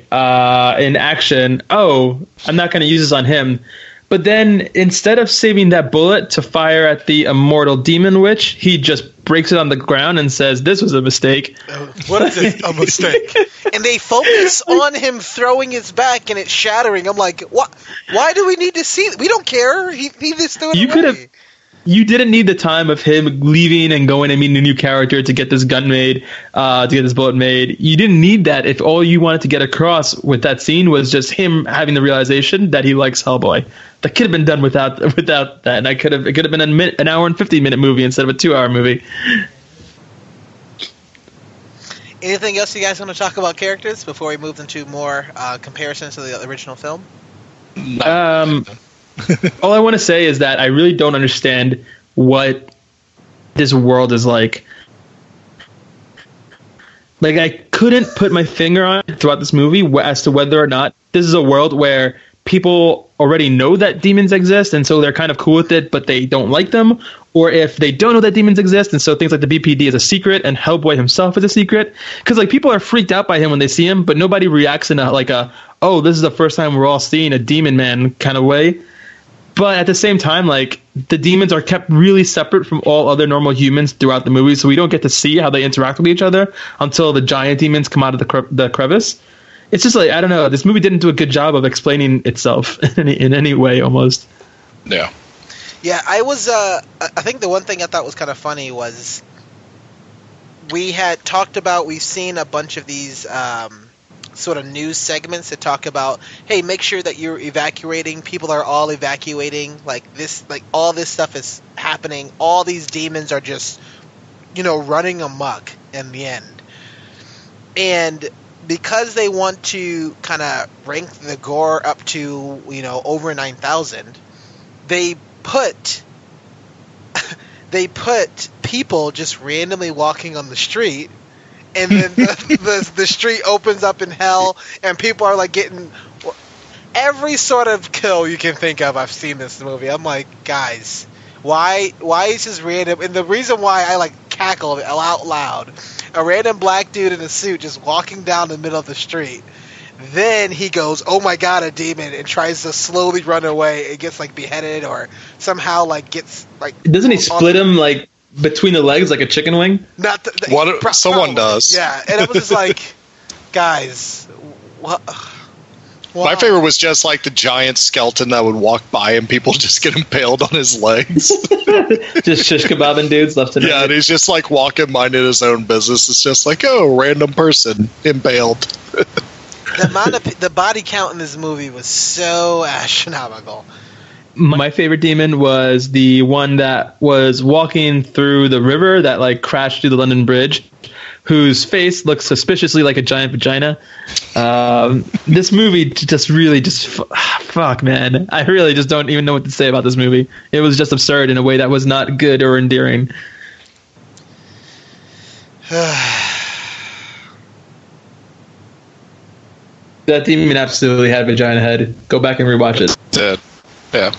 in action, oh, I'm not going to use this on him. But then instead of saving that bullet to fire at the immortal demon witch, he just breaks it on the ground and says, this was a mistake. What is it? A mistake? And they focus on him throwing his back and it shattering. I'm like, what? Why do we need to see it? We don't care. He just threw it away. You didn't need the time of him leaving and going and meeting a new character to get this gun made, to get this bullet made. You didn't need that if all you wanted to get across with that scene was just him having the realization that he likes Hellboy. That could have been done without that, and it could have been an hour and 50-minute movie instead of a 2-hour movie. Anything else you guys want to talk about characters before we move into more comparisons to the original film? All I want to say is that I really don't understand what this world is like. Like, I couldn't put my finger on it throughout this movie as to whether or not this is a world where people already know that demons exist and so they're kind of cool with it, but they don't like them, or if they don't know that demons exist and so things like the BPD is a secret and Hellboy himself is a secret. Because like people are freaked out by him when they see him, but nobody reacts in oh, this is the first time we're all seeing a demon man kind of way. But at the same time, like, the demons are kept really separate from all other normal humans throughout the movie, so we don't get to see how they interact with each other until the giant demons come out of the crevice. It's just like, I don't know, this movie didn't do a good job of explaining itself in any way, almost. Yeah. Yeah, I think the one thing I thought was kind of funny was we had talked about, we've seen a bunch of these sort of news segments that talk about, hey, make sure that you're evacuating. People are all evacuating. Like this, like all this stuff is happening. All these demons are just, running amok in the end. And because they want to kind of rank the gore up to, over 9,000, they put people just randomly walking on the street. And then the street opens up in hell, and people are like getting every sort of kill you can think of. I've seen this movie. I'm like, guys, why is this random? And the reason why I like cackled out loud, a random black dude in a suit just walking down the middle of the street. Then he goes, oh my god, a demon, and tries to slowly run away. It gets like beheaded or somehow like gets like. Doesn't he split him like between the legs like a chicken wing? Not someone does. Yeah, and it was just like, guys, what? Wow. My favorite was just like the giant skeleton that would walk by and people just get impaled on his legs. Just shish kebabbing dudes left and right. Yeah, and he's just like walking, minding his own business. It's just like, oh, random person impaled. The body count in this movie was so astronomical. My favorite demon was the one that was walking through the river that like crashed through the London Bridge, whose face looks suspiciously like a giant vagina. This movie fuck, man. I really just don't even know what to say about this movie. It was just absurd in a way that was not good or endearing. That demon absolutely had a vagina head. Go back and rewatch it. Did. Yeah.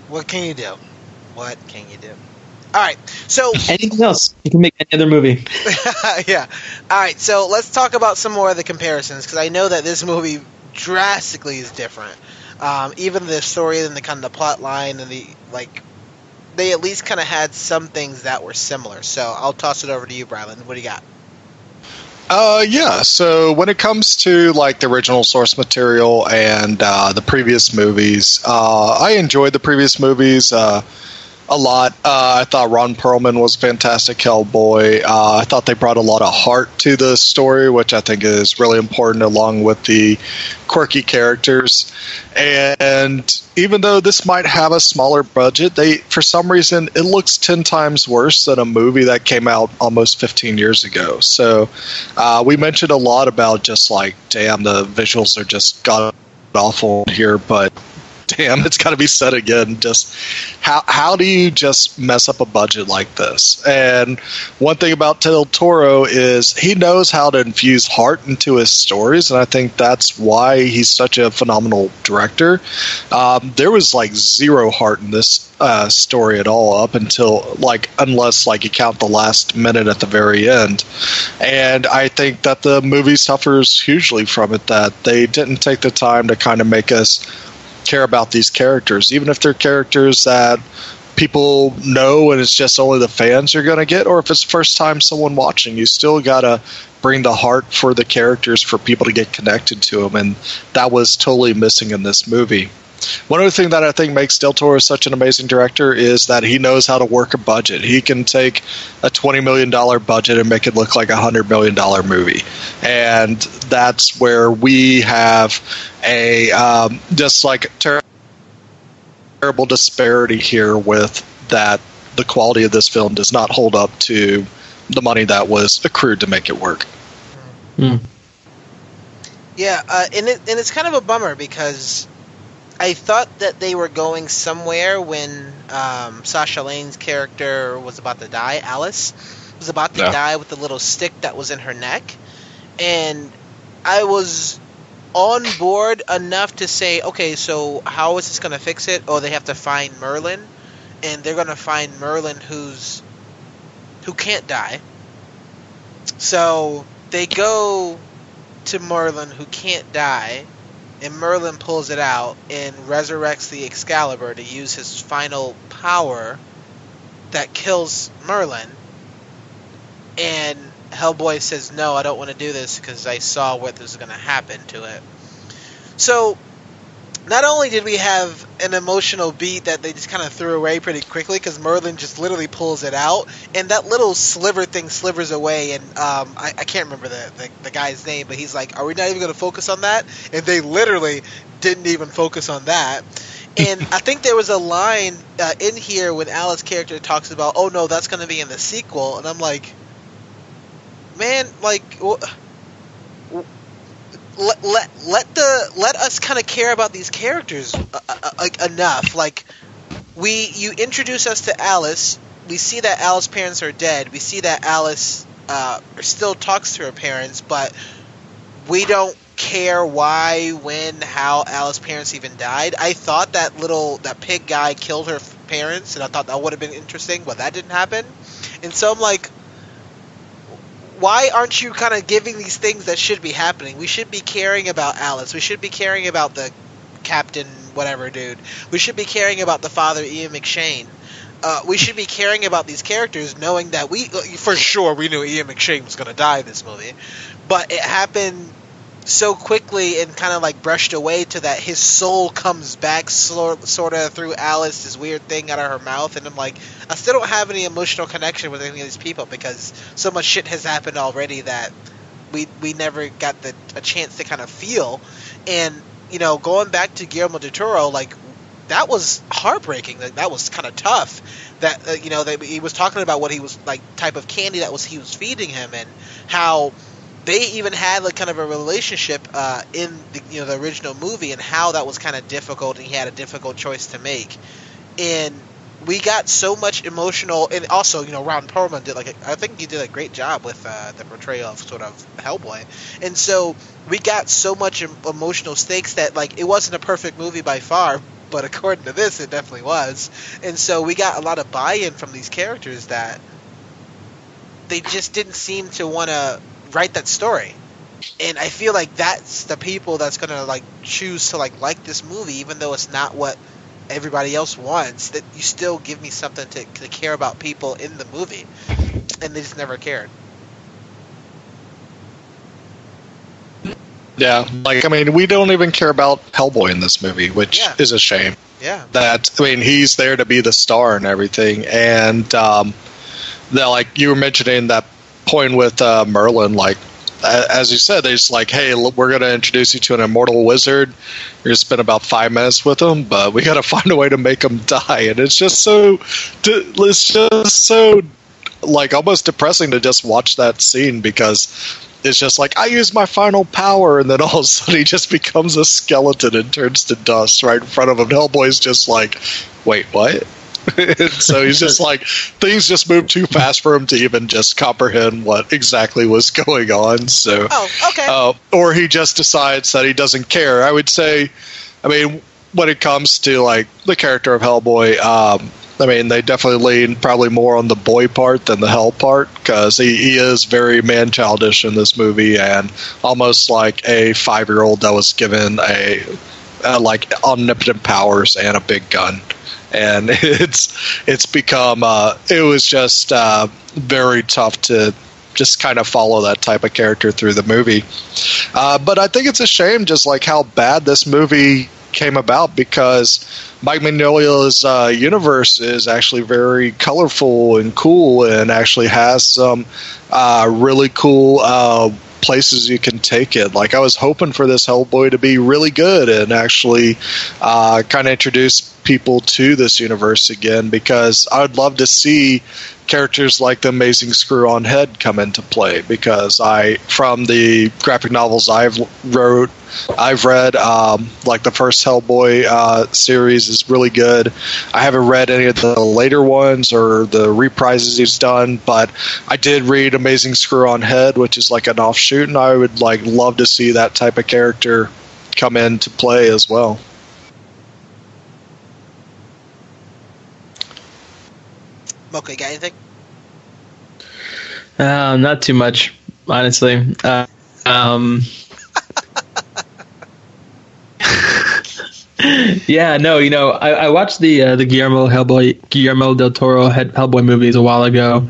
What can you do? What can you do? All right, so anything else? You can make any other movie. Yeah. All right, so let's talk about some more of the comparisons because I know that this movie drastically is different. Even the story and the kind of the plot line and they at least kind of had some things that were similar. So I'll toss it over to you, Brylan. What do you got? Yeah, so when it comes to like the original source material and the previous movies, I enjoyed the previous movies. a lot. I thought Ron Perlman was fantastic Hellboy. I thought they brought a lot of heart to the story, which I think is really important, along with the quirky characters. And even though this might have a smaller budget, for some reason it looks 10 times worse than a movie that came out almost 15 years ago. So we mentioned a lot about just like, damn, the visuals are just god awful here, but damn, it's got to be said again. Just how do you just mess up a budget like this? And one thing about Del Toro is he knows how to infuse heart into his stories, and I think that's why he's such a phenomenal director. There was like zero heart in this story at all up until unless you count the last minute at the very end. And I think that the movie suffers hugely from it, that they didn't take the time to kind of make us care about these characters, even if they're characters that people know and it's just only the fans are going to get, or if it's first time someone watching, you still got to bring the heart for the characters for people to get connected to them, and that was totally missing in this movie. One other thing that I think makes Del Toro such an amazing director is that he knows how to work a budget. He can take a $20 million budget and make it look like a $100 million movie. And that's where we have a terrible disparity here with that the quality of this film does not hold up to the money that was accrued to make it work. Mm. Yeah, and it's kind of a bummer because I thought that they were going somewhere when Sasha Lane's character was about to die. Alice was about to die with the little stick that was in her neck. And I was on board enough to say, okay, so how is this going to fix it? Oh, they have to find Merlin. And they're going to find Merlin who can't die. So they go to Merlin who can't die. And Merlin pulls it out and resurrects the Excalibur to use his final power that kills Merlin. And Hellboy says, no, I don't want to do this because I saw what was going to happen to it. So, not only did we have an emotional beat that they just kind of threw away pretty quickly because Merlin just literally pulls it out, and that little sliver thing slivers away, and I can't remember the guy's name, but he's like, are we not even going to focus on that? And they literally didn't even focus on that. And I think there was a line in here when Alice's character talks about, oh no, that's going to be in the sequel, and I'm like, man, let us kind of care about these characters enough. You introduce us to Alice. We see that Alice's parents are dead. We see that Alice still talks to her parents, but we don't care why, when, how Alice's parents even died. I thought that pig guy killed her parents, and I thought that would have been interesting, but that didn't happen. And so I'm like, why aren't you kind of giving these things that should be happening? We should be caring about Alice. We should be caring about the Captain whatever dude. We should be caring about the father, Ian McShane. We should be caring about these characters knowing that for sure we knew Ian McShane was going to die in this movie. But it happened so quickly and kind of brushed away to that his soul comes back sort of through Alice, this weird thing out of her mouth, and I'm like, I still don't have any emotional connection with any of these people because so much shit has happened already that we never got a chance to kind of feel. And going back to Guillermo del Toro, that was heartbreaking. That was kind of tough. That that he was talking about what he was type of candy he was feeding him, and how they even had kind of a relationship in the original movie, and how that was kind of difficult, and he had a difficult choice to make. And we got so much emotional, and also Ron Perlman did I think he did a great job with the portrayal of sort of Hellboy, and so we got so much emotional stakes that it wasn't a perfect movie by far, but according to this, it definitely was. And so we got a lot of buy-in from these characters that they just didn't seem to want to write that story. And I feel like that's the people that's going to choose to like this movie, even though it's not what everybody else wants, that you still give me something to care about people in the movie. And they just never cared. Yeah, we don't even care about Hellboy in this movie, which is a shame. Yeah. That, I mean, he's there to be the star and everything. And that, like you were mentioning that point with Merlin, like, as you said, they're just like, hey, look, we're going to introduce you to an immortal wizard. You're going to spend about 5 minutes with him, but we got to find a way to make him die. And it's just so, like, almost depressing to just watch that scene, because it's just like, I use my final power, and then all of a sudden he just becomes a skeleton and turns to dust right in front of him. Hellboy's just like, wait, what? So he's just like, things just move too fast for him to even just comprehend what exactly was going on. So, or he just decides that he doesn't care. I would say, I mean, when it comes to like the character of Hellboy, I mean, they definitely lean probably more on the boy part than the hell part, because he is very man-childish in this movie, and almost like a 5-year-old that was given a like omnipotent powers and a big gun. And it's become it was just very tough to just kind of follow that type of character through the movie. But I think it's a shame just like how bad this movie came about, because Mike Mignola's universe is actually very colorful and cool, and actually has some really cool places you can take it. Like, I was hoping for this Hellboy to be really good and actually kind of introduce people to this universe again, because I would love to see characters like the Amazing Screw-On Head come into play, because from the graphic novels I've read, like the first Hellboy series is really good. I haven't read any of the later ones or the reprises he's done, but I did read Amazing Screw-On Head, which is like an offshoot, and I would like love to see that type of character come into play as well. Mocha, you got anything? Not too much, honestly. Yeah, no, I watched the Guillermo del Toro Hellboy movies a while ago,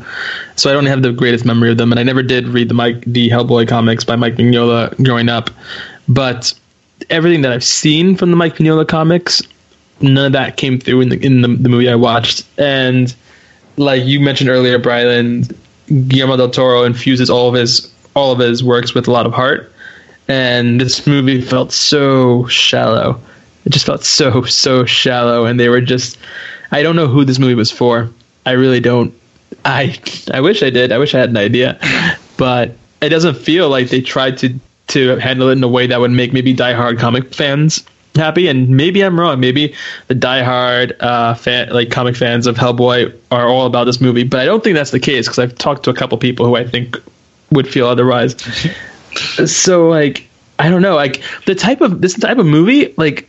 so I don't have the greatest memory of them, and I never did read the Hellboy comics by Mike Mignola growing up. But everything that I've seen from the Mike Mignola comics, none of that came through in the movie I watched. And like you mentioned earlier, Brian, Guillermo del Toro infuses all of his works with a lot of heart, and this movie felt so shallow. It just felt so shallow, and they were just, I don't know who this movie was for. I really don't. I wish I did. I wish I had an idea, but it doesn't feel like they tried to handle it in a way that would make maybe diehard comic fans happy. And maybe I'm wrong. Maybe the diehard comic fans of Hellboy are all about this movie, but I don't think that's the case, because I've talked to a couple people who I think would feel otherwise. So like, I don't know, like this type of movie, like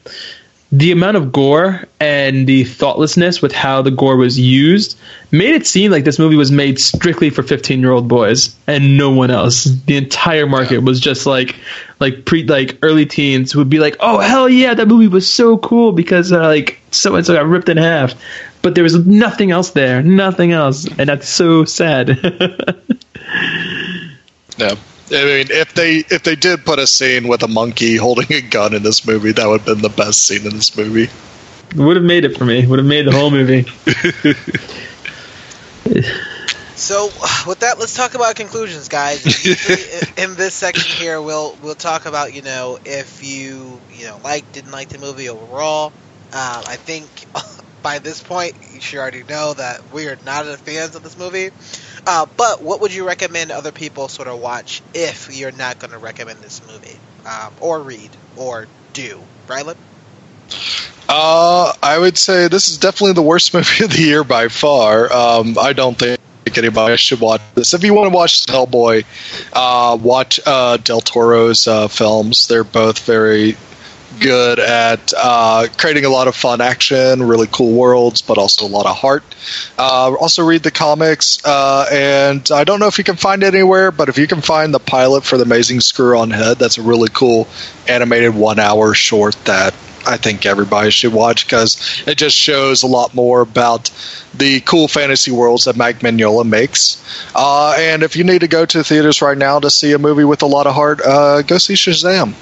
the amount of gore and the thoughtlessness with how the gore was used made it seem like this movie was made strictly for 15-year-old boys and no one else. The entire market was just like early teens who would be like, oh hell yeah, that movie was so cool because so and so got ripped in half, but there was nothing else there, and that's so sad. Yeah. I mean, if they did put a scene with a monkey holding a gun in this movie, that would have been the best scene in this movie. Would have made it for me. Would have made the whole movie. So, with that, let's talk about conclusions, guys. In this section here, we'll talk about if you didn't like the movie overall. I think by this point you should already know that we are not fans of this movie. But what would you recommend other people sort of watch if you're not going to recommend this movie, or read, or do? Rylan? I would say this is definitely the worst movie of the year by far. I don't think anybody should watch this. If you want to watch Hellboy, watch Del Toro's films. They're both very good at creating a lot of fun action, really cool worlds, but also a lot of heart. Also read the comics, and I don't know if you can find it anywhere, but if you can find the pilot for The Amazing Screw-On Head, that's a really cool animated 1-hour short that I think everybody should watch, because it just shows a lot more about the cool fantasy worlds that Mike Mignola makes. And if you need to go to the theaters right now to see a movie with a lot of heart, go see Shazam.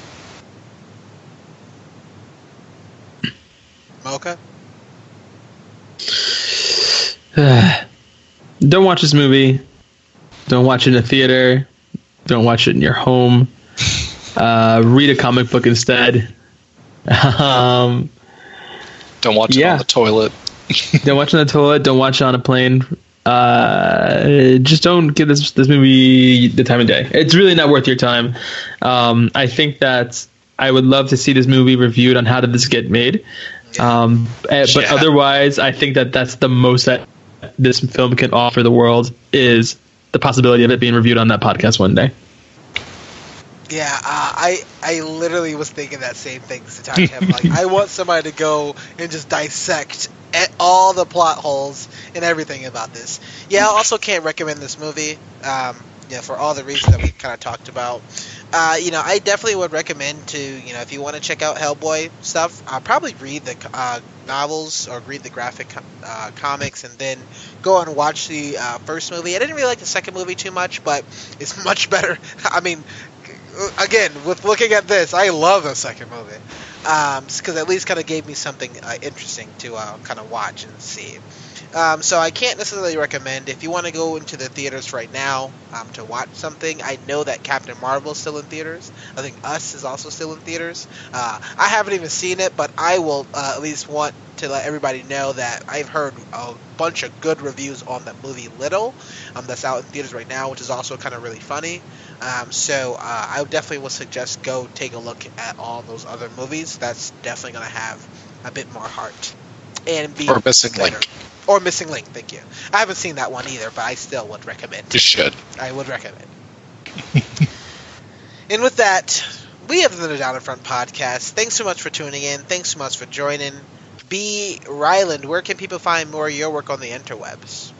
Mocha? Don't watch this movie. Don't watch it in a theater. Don't watch it in your home. Read a comic book instead. Don't watch it on the toilet. Don't watch it on the toilet. Don't watch it on a plane. Just don't give this movie the time of day. It's really not worth your time. I think that I would love to see this movie reviewed on how did this get made. But otherwise, I think that that's the most that this film can offer the world is the possibility of it being reviewed on that podcast one day. Yeah, I literally was thinking that same thing to talk to him. Like, I want somebody to go and just dissect all the plot holes and everything about this. Yeah, I also can't recommend this movie. For all the reasons that we kind of talked about. I definitely would recommend to, if you want to check out Hellboy stuff, probably read the novels or read the graphic comics and then go and watch the first movie. I didn't really like the second movie too much, but it's much better. I mean, again, with looking at this, I love the second movie because at least kind of gave me something interesting to kind of watch and see. So I can't necessarily recommend if you want to go into the theaters right now to watch something. I know that Captain Marvel is still in theaters. I think Us is also still in theaters. I haven't even seen it, but I will at least want to let everybody know that I've heard a bunch of good reviews on the movie Little that's out in theaters right now, which is also kind of really funny. So I definitely would suggest go take a look at all those other movies. That's definitely going to have a bit more heart. And be or Missing Link. Or Missing Link, thank you. I haven't seen that one either, but I still would recommend. You should. I would recommend. And with that, we have the Down in Front podcast. Thanks so much for tuning in. Thanks so much for joining. B. Ryland, where can people find more of your work on the interwebs?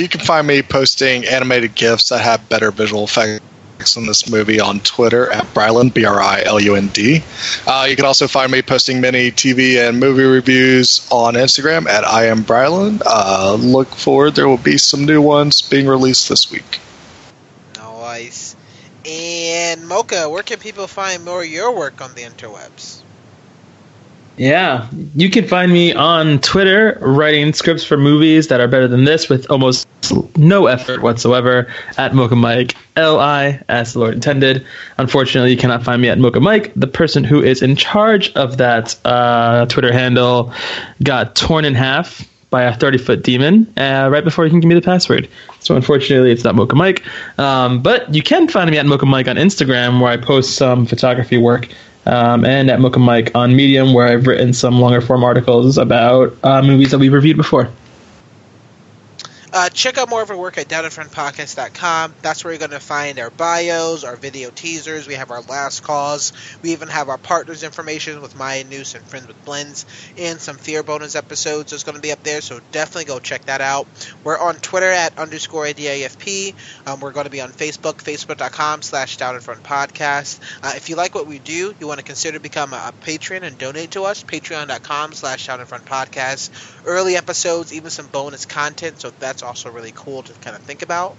You can find me posting animated GIFs that have better visual effects in this movie on Twitter at Bryland, Brilund. You can also find me posting many TV and movie reviews on Instagram at I am Bryland. Look forward, there will be some new ones being released this week. Nice. And Mocha, where can people find more of your work on the interwebs? Yeah, you can find me on Twitter writing scripts for movies that are better than this with almost no effort whatsoever at Mocha Mike, L-I, as the Lord intended. Unfortunately, you cannot find me at Mocha Mike. The person who is in charge of that Twitter handle got torn in half by a 30-foot demon right before he can give me the password. So unfortunately, it's not Mocha Mike. But you can find me at Mocha Mike on Instagram, where I post some photography work. And at Mocha Mike on Medium, where I've written some longer form articles about movies that we've reviewed before. Check out more of our work at downinfrontpodcast.com. That's where you're going to find our bios, our video teasers. We have our last calls. We even have our partners' information with Maya Noose and Friends with Blends, and some Fear bonus episodes that's going to be up there, so definitely go check that out. We're on Twitter at _ADIFP. We're going to be on Facebook, facebook.com/downinfrontpodcast. If you like what we do, you want to consider become a patron and donate to us, patreon.com/downinfrontpodcast. Early episodes, even some bonus content, so that's also really cool to kind of think about.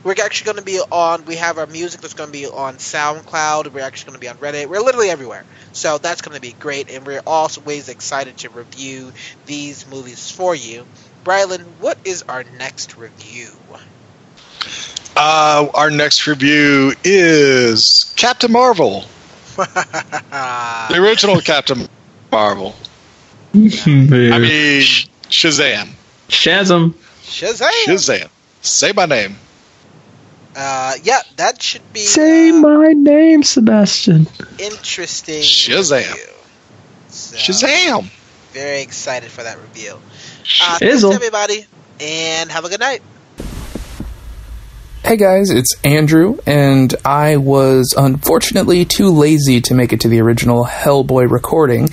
We're actually going to be on, we have our music that's going to be on SoundCloud. We're actually going to be on Reddit. We're literally everywhere. So that's going to be great, and we're always excited to review these movies for you. Brylan, what is our next review? Our next review is Captain Marvel. The original Captain Marvel. I mean, Shazam. Shazam. Say my name. Yeah, that should be... Say my name, Sebastian. Interesting Shazam. So, Shazam. Very excited for that review. Thanks, everybody, and have a good night. Hey guys, it's Andrew, and I was unfortunately too lazy to make it to the original Hellboy recording.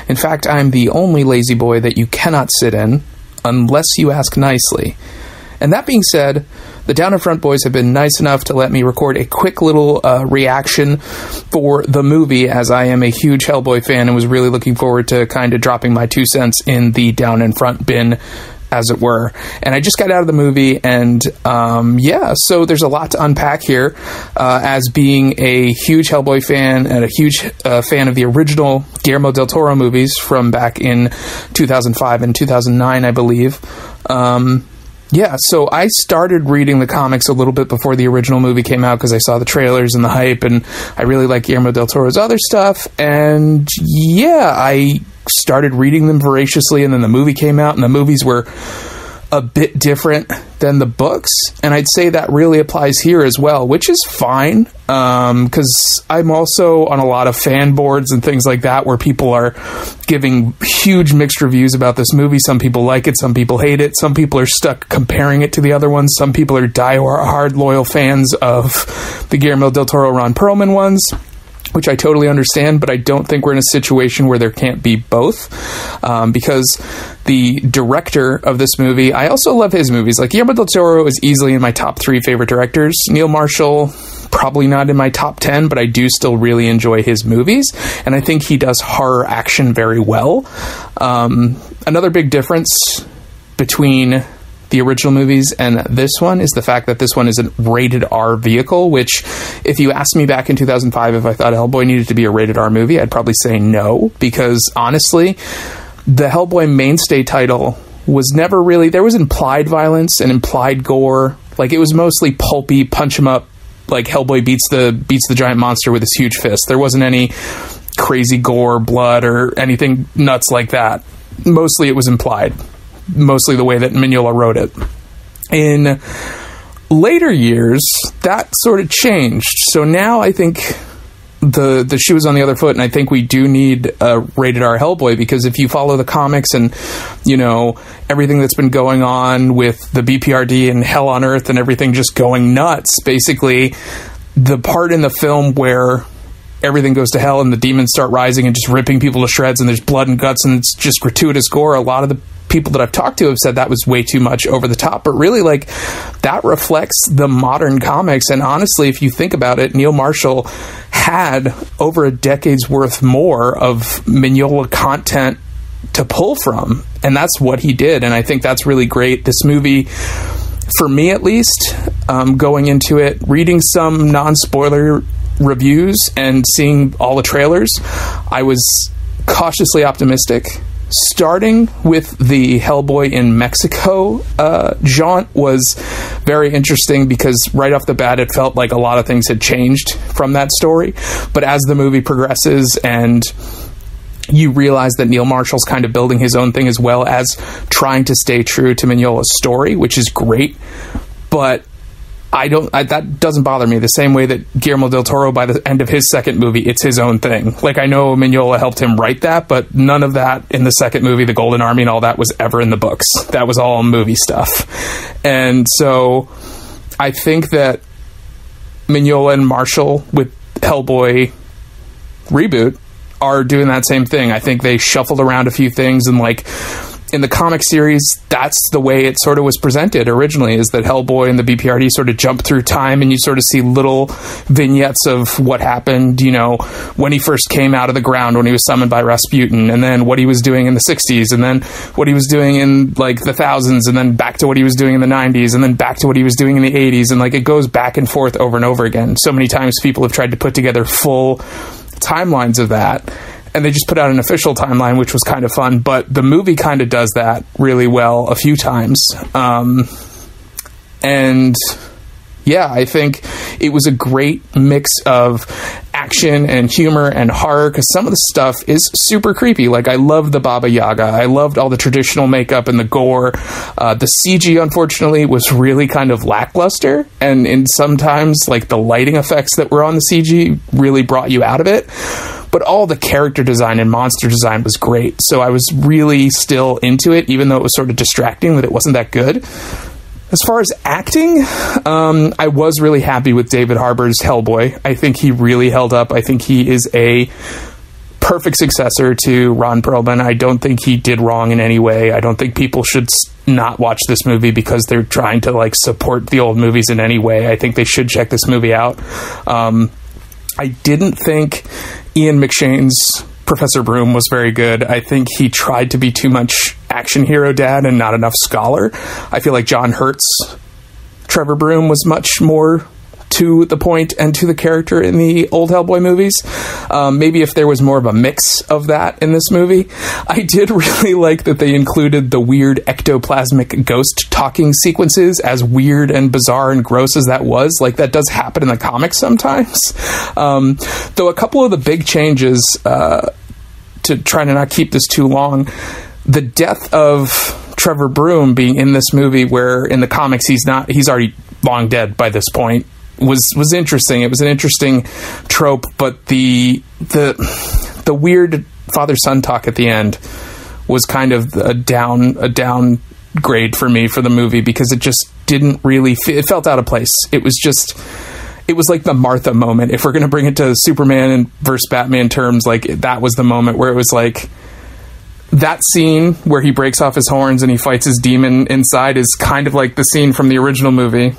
In fact, I'm the only lazy boy that you cannot sit in, unless you ask nicely. And that being said, the Down in Front boys have been nice enough to let me record a quick little reaction for the movie, as I am a huge Hellboy fan and was really looking forward to kind of dropping my 2 cents in the Down in Front bin as it were. And I just got out of the movie, and so there's a lot to unpack here. As being a huge Hellboy fan and a huge fan of the original Guillermo del Toro movies from back in 2005 and 2009, I believe. So I started reading the comics a little bit before the original movie came out because I saw the trailers and the hype, and I really like Guillermo del Toro's other stuff. And I started reading them voraciously, and then the movie came out, and the movies were a bit different than the books, and I'd say that really applies here as well, which is fine, because I'm also on a lot of fan boards and things like that where people are giving huge mixed reviews about this movie. Some people like it, some people hate it, some people are stuck comparing it to the other ones, some people are die-hard loyal fans of the Guillermo del Toro, Ron Perlman ones, which I totally understand, but I don't think we're in a situation where there can't be both, because the director of this movie, I also love his movies. Like, Guillermo del Toro is easily in my top 3 favorite directors. Neil Marshall, probably not in my top 10, but I do still really enjoy his movies, and I think he does horror action very well. Another big difference between the original movies and this one is the fact that this one is a rated R vehicle, which, if you asked me back in 2005 if I thought Hellboy needed to be a rated R movie, I'd probably say no, because honestly, the Hellboy mainstay title was never really, there was implied violence and implied gore. Like, it was mostly pulpy, punch 'em up, like Hellboy beats the giant monster with his huge fist. There wasn't any crazy gore, blood, or anything nuts like that. Mostly it was implied. Mostly the way that Mignola wrote it. In later years, that sort of changed. So now I think the shoe is on the other foot, and I think we do need a rated R Hellboy, because if you follow the comics and, everything that's been going on with the BPRD and Hell on Earth and everything just going nuts, basically, the part in the film where everything goes to hell and the demons start rising and just ripping people to shreds and there's blood and guts and it's just gratuitous gore, a lot of the people that I've talked to have said that was way too much, over the top, but really, like, that reflects the modern comics. And honestly, if you think about it, Neil Marshall had over a decade's worth more of Mignola content to pull from, and that's what he did, and I think that's really great. This movie, for me at least, going into it, reading some non-spoiler reviews and seeing all the trailers, I was cautiously optimistic. Starting with the Hellboy in Mexico jaunt was very interesting, because right off the bat it felt like a lot of things had changed from that story. But as the movie progresses and you realize that Neil Marshall's kind of building his own thing as well as trying to stay true to Mignola's story, which is great, but that doesn't bother me the same way that Guillermo del Toro, by the end of his second movie, it's his own thing. Like, I know Mignola helped him write that, but none of that in the second movie, The Golden Army and all that, was ever in the books. That was all movie stuff. And so I think that Mignola and Marshall with Hellboy reboot are doing that same thing. I think they shuffled around a few things, and like, in the comic series, that's the way it sort of was presented originally, is that Hellboy and the BPRD sort of jump through time, and you sort of see little vignettes of what happened, when he first came out of the ground, when he was summoned by Rasputin, and then what he was doing in the 60s, and then what he was doing in, like, the 1000s, and then back to what he was doing in the 90s, and then back to what he was doing in the 80s, and, like, it goes back and forth over and over again. So many times people have tried to put together full timelines of that, and they just put out an official timeline, which was kind of fun, but the movie kind of does that really well a few times. And yeah, I think it was a great mix of action and humor and horror, because some of the stuff is super creepy. Like, I loved the Baba Yaga. I loved all the traditional makeup and the gore. The CG, unfortunately, was really kind of lackluster, and in sometimes, like, the lighting effects that were on the CG really brought you out of it. But all the character design and monster design was great, so I was really still into it, even though it was sort of distracting that it wasn't that good. As far as acting, I was really happy with David Harbour's Hellboy. I think he really held up. I think he is a perfect successor to Ron Perlman. I don't think he did wrong in any way. I don't think people should not watch this movie because they're trying to, like, support the old movies in any way. I think they should check this movie out. I didn't think Ian McShane's Professor Broom was very good. I think he tried to be too much action hero dad and not enough scholar. I feel like John Hurt's Trevor Broom was much more to the point and to the character in the old Hellboy movies. Maybe if there was more of a mix of that in this movie. I did really like that they included the weird ectoplasmic ghost talking sequences, as weird and bizarre and gross as that was. Like, that does happen in the comics sometimes. Though a couple of the big changes, to try to not keep this too long, the death of Trevor Broom being in this movie, where in the comics he's already long dead by this point, was interesting. It was an interesting trope, but the weird father-son talk at the end was kind of a downgrade for me for the movie, because it just didn't really it felt out of place. It was like the Martha moment. If we're going to bring it to Superman and versus Batman terms, like, that was the moment where it was like, that scene where he breaks off his horns and he fights his demon inside is kind of like the scene from the original movie.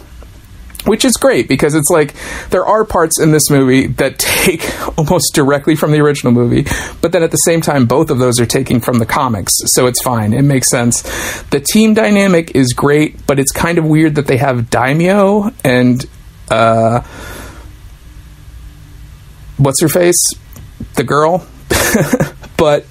Which is great, because it's like, there are parts in this movie that take almost directly from the original movie, but then at the same time, both of those are taking from the comics, so it's fine. It makes sense. The team dynamic is great, but it's kind of weird that they have Daimyo and, what's her face? The girl? But,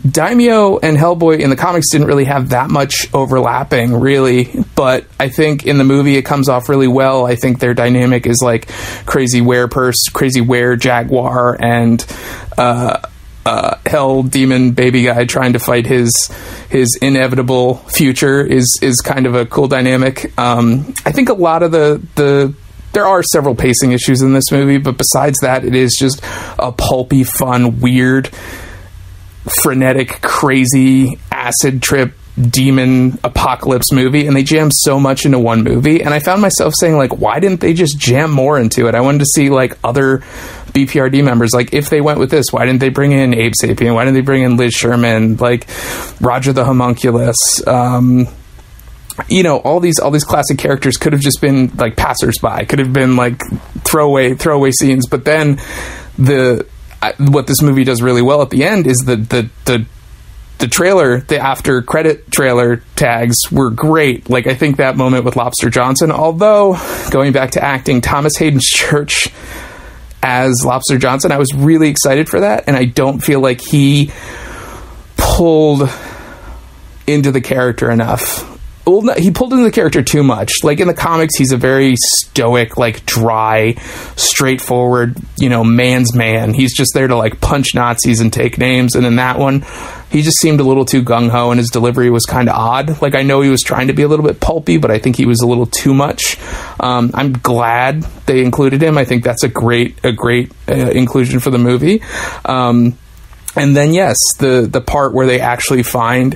Daimyo and Hellboy in the comics didn't really have that much overlapping, really, but I think in the movie it comes off really well. I think their dynamic is like crazy werepurse, crazy were-jaguar, and hell demon baby guy trying to fight his inevitable future is kind of a cool dynamic. I think a lot of there are several pacing issues in this movie, but besides that, it is just a pulpy, fun, weird, frenetic, crazy acid trip demon apocalypse movie, and they jammed so much into one movie, and I found myself saying, like, why didn't they just jam more into it? I wanted to see, like, other BPRD members. Like, if they went with this, why didn't they bring in Abe Sapien? Why didn't they bring in Liz Sherman, like Roger the Homunculus? You know, all these classic characters could have just been like passersby, could have been like throwaway scenes, but then what this movie does really well at the end is the trailer, the after credit trailer tags were great. Like, I think that moment with Lobster Johnson, although going back to acting, Thomas Hayden Church as Lobster Johnson, I was really excited for that, and I don't feel like he pulled into the character enough. Well, no, he pulled into the character too much. Like, in the comics, he's a very stoic, like, dry, straightforward, you know, man's man. He's just there to, like, punch Nazis and take names. And in that one, he just seemed a little too gung-ho, and his delivery was kind of odd. Like, I know he was trying to be a little bit pulpy, but I think he was a little too much. I'm glad they included him. I think that's a great inclusion for the movie. And then, yes, the part where they actually find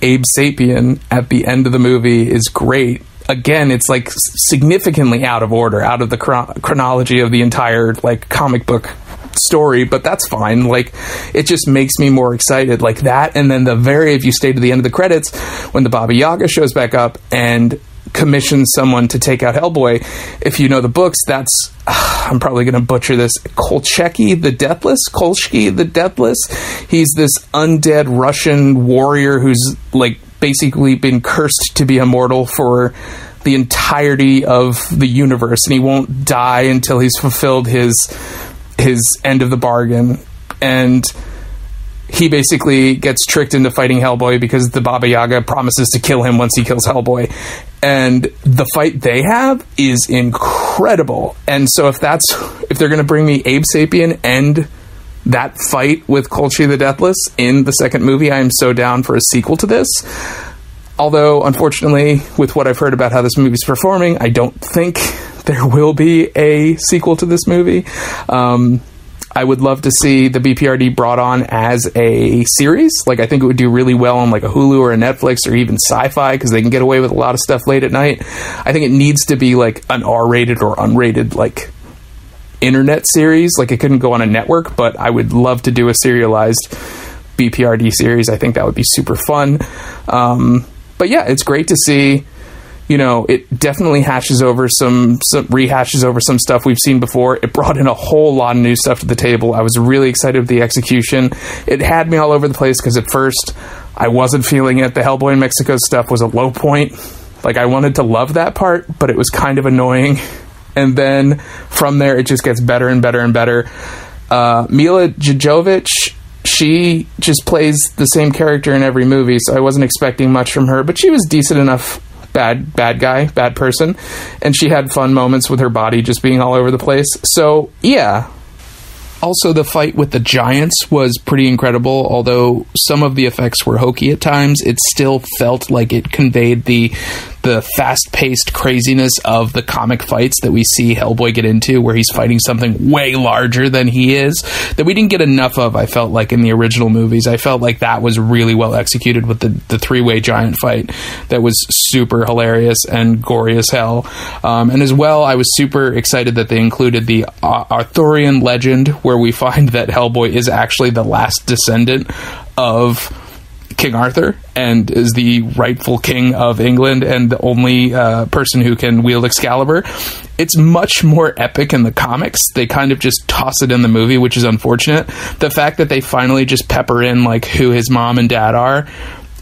Abe Sapien at the end of the movie is great. Again, it's like significantly out of order, out of the chronology of the entire like comic book story, but that's fine. Like, it just makes me more excited, like that. And then if you stay to the end of the credits, when the Baba Yaga shows back up and commissions someone to take out Hellboy, if you know the books, that's I'm probably going to butcher this, Kolcheki the Deathless. He's this undead Russian warrior who's like basically been cursed to be immortal for the entirety of the universe, and he won't die until he's fulfilled his end of the bargain. And he basically gets tricked into fighting Hellboy because the Baba Yaga promises to kill him once he kills Hellboy. And the fight they have is incredible. And so if they're going to bring me Abe Sapien and that fight with Kolcheki the Deathless in the second movie, I am so down for a sequel to this. Although, unfortunately, with what I've heard about how this movie's performing, I don't think there will be a sequel to this movie. I would love to see the BPRD brought on as a series. Like, I think it would do really well on like a Hulu or a Netflix or even Sci-Fi, because they can get away with a lot of stuff late at night. I think it needs to be like an R-rated or unrated like internet series. Like, it couldn't go on a network, but I would love to do a serialized BPRD series. I think that would be super fun. But yeah, it's great to see. You know, it definitely rehashes over some stuff we've seen before. It brought in a whole lot of new stuff to the table. I was really excited with the execution. It had me all over the place because at first I wasn't feeling it. The Hellboy in Mexico stuff was a low point. Like, I wanted to love that part, but it was kind of annoying. And then from there, it just gets better and better and better. Mila Jovovich, she just plays the same character in every movie, so I wasn't expecting much from her, but she was decent enough bad person, and she had fun moments with her body just being all over the place. So, yeah. Also, the fight with the giants was pretty incredible. Although some of the effects were hokey at times, it still felt like it conveyed the fast-paced craziness of the comic fights that we see Hellboy get into, where he's fighting something way larger than he is, that we didn't get enough of, I felt like, in the original movies. I felt like that was really well executed with the three-way giant fight that was super hilarious and gory as hell. And as well, I was super excited that they included the Arthurian legend, where we find that Hellboy is actually the last descendant of King Arthur and is the rightful king of England and the only person who can wield Excalibur. It's much more epic in the comics. They kind of just toss it in the movie, which is unfortunate. The fact that they finally just pepper in like who his mom and dad are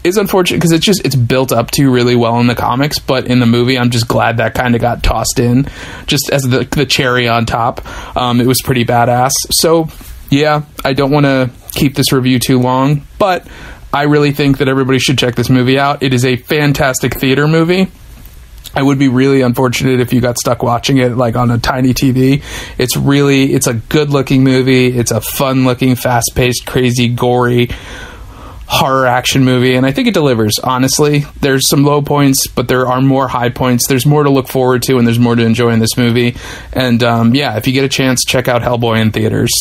is unfortunate, because it's built up to really well in the comics, but in the movie I'm just glad that kind of got tossed in just as the cherry on top. It was pretty badass. So yeah, I don't want to keep this review too long, but I really think that everybody should check this movie out. It is a fantastic theater movie. I would be really unfortunate if you got stuck watching it like on a tiny TV. It's a good looking movie. It's a fun looking, fast paced, crazy, gory horror action movie, and I think it delivers. Honestly, there's some low points, but there are more high points. There's more to look forward to, and there's more to enjoy in this movie. And yeah, if you get a chance, check out Hellboy in theaters.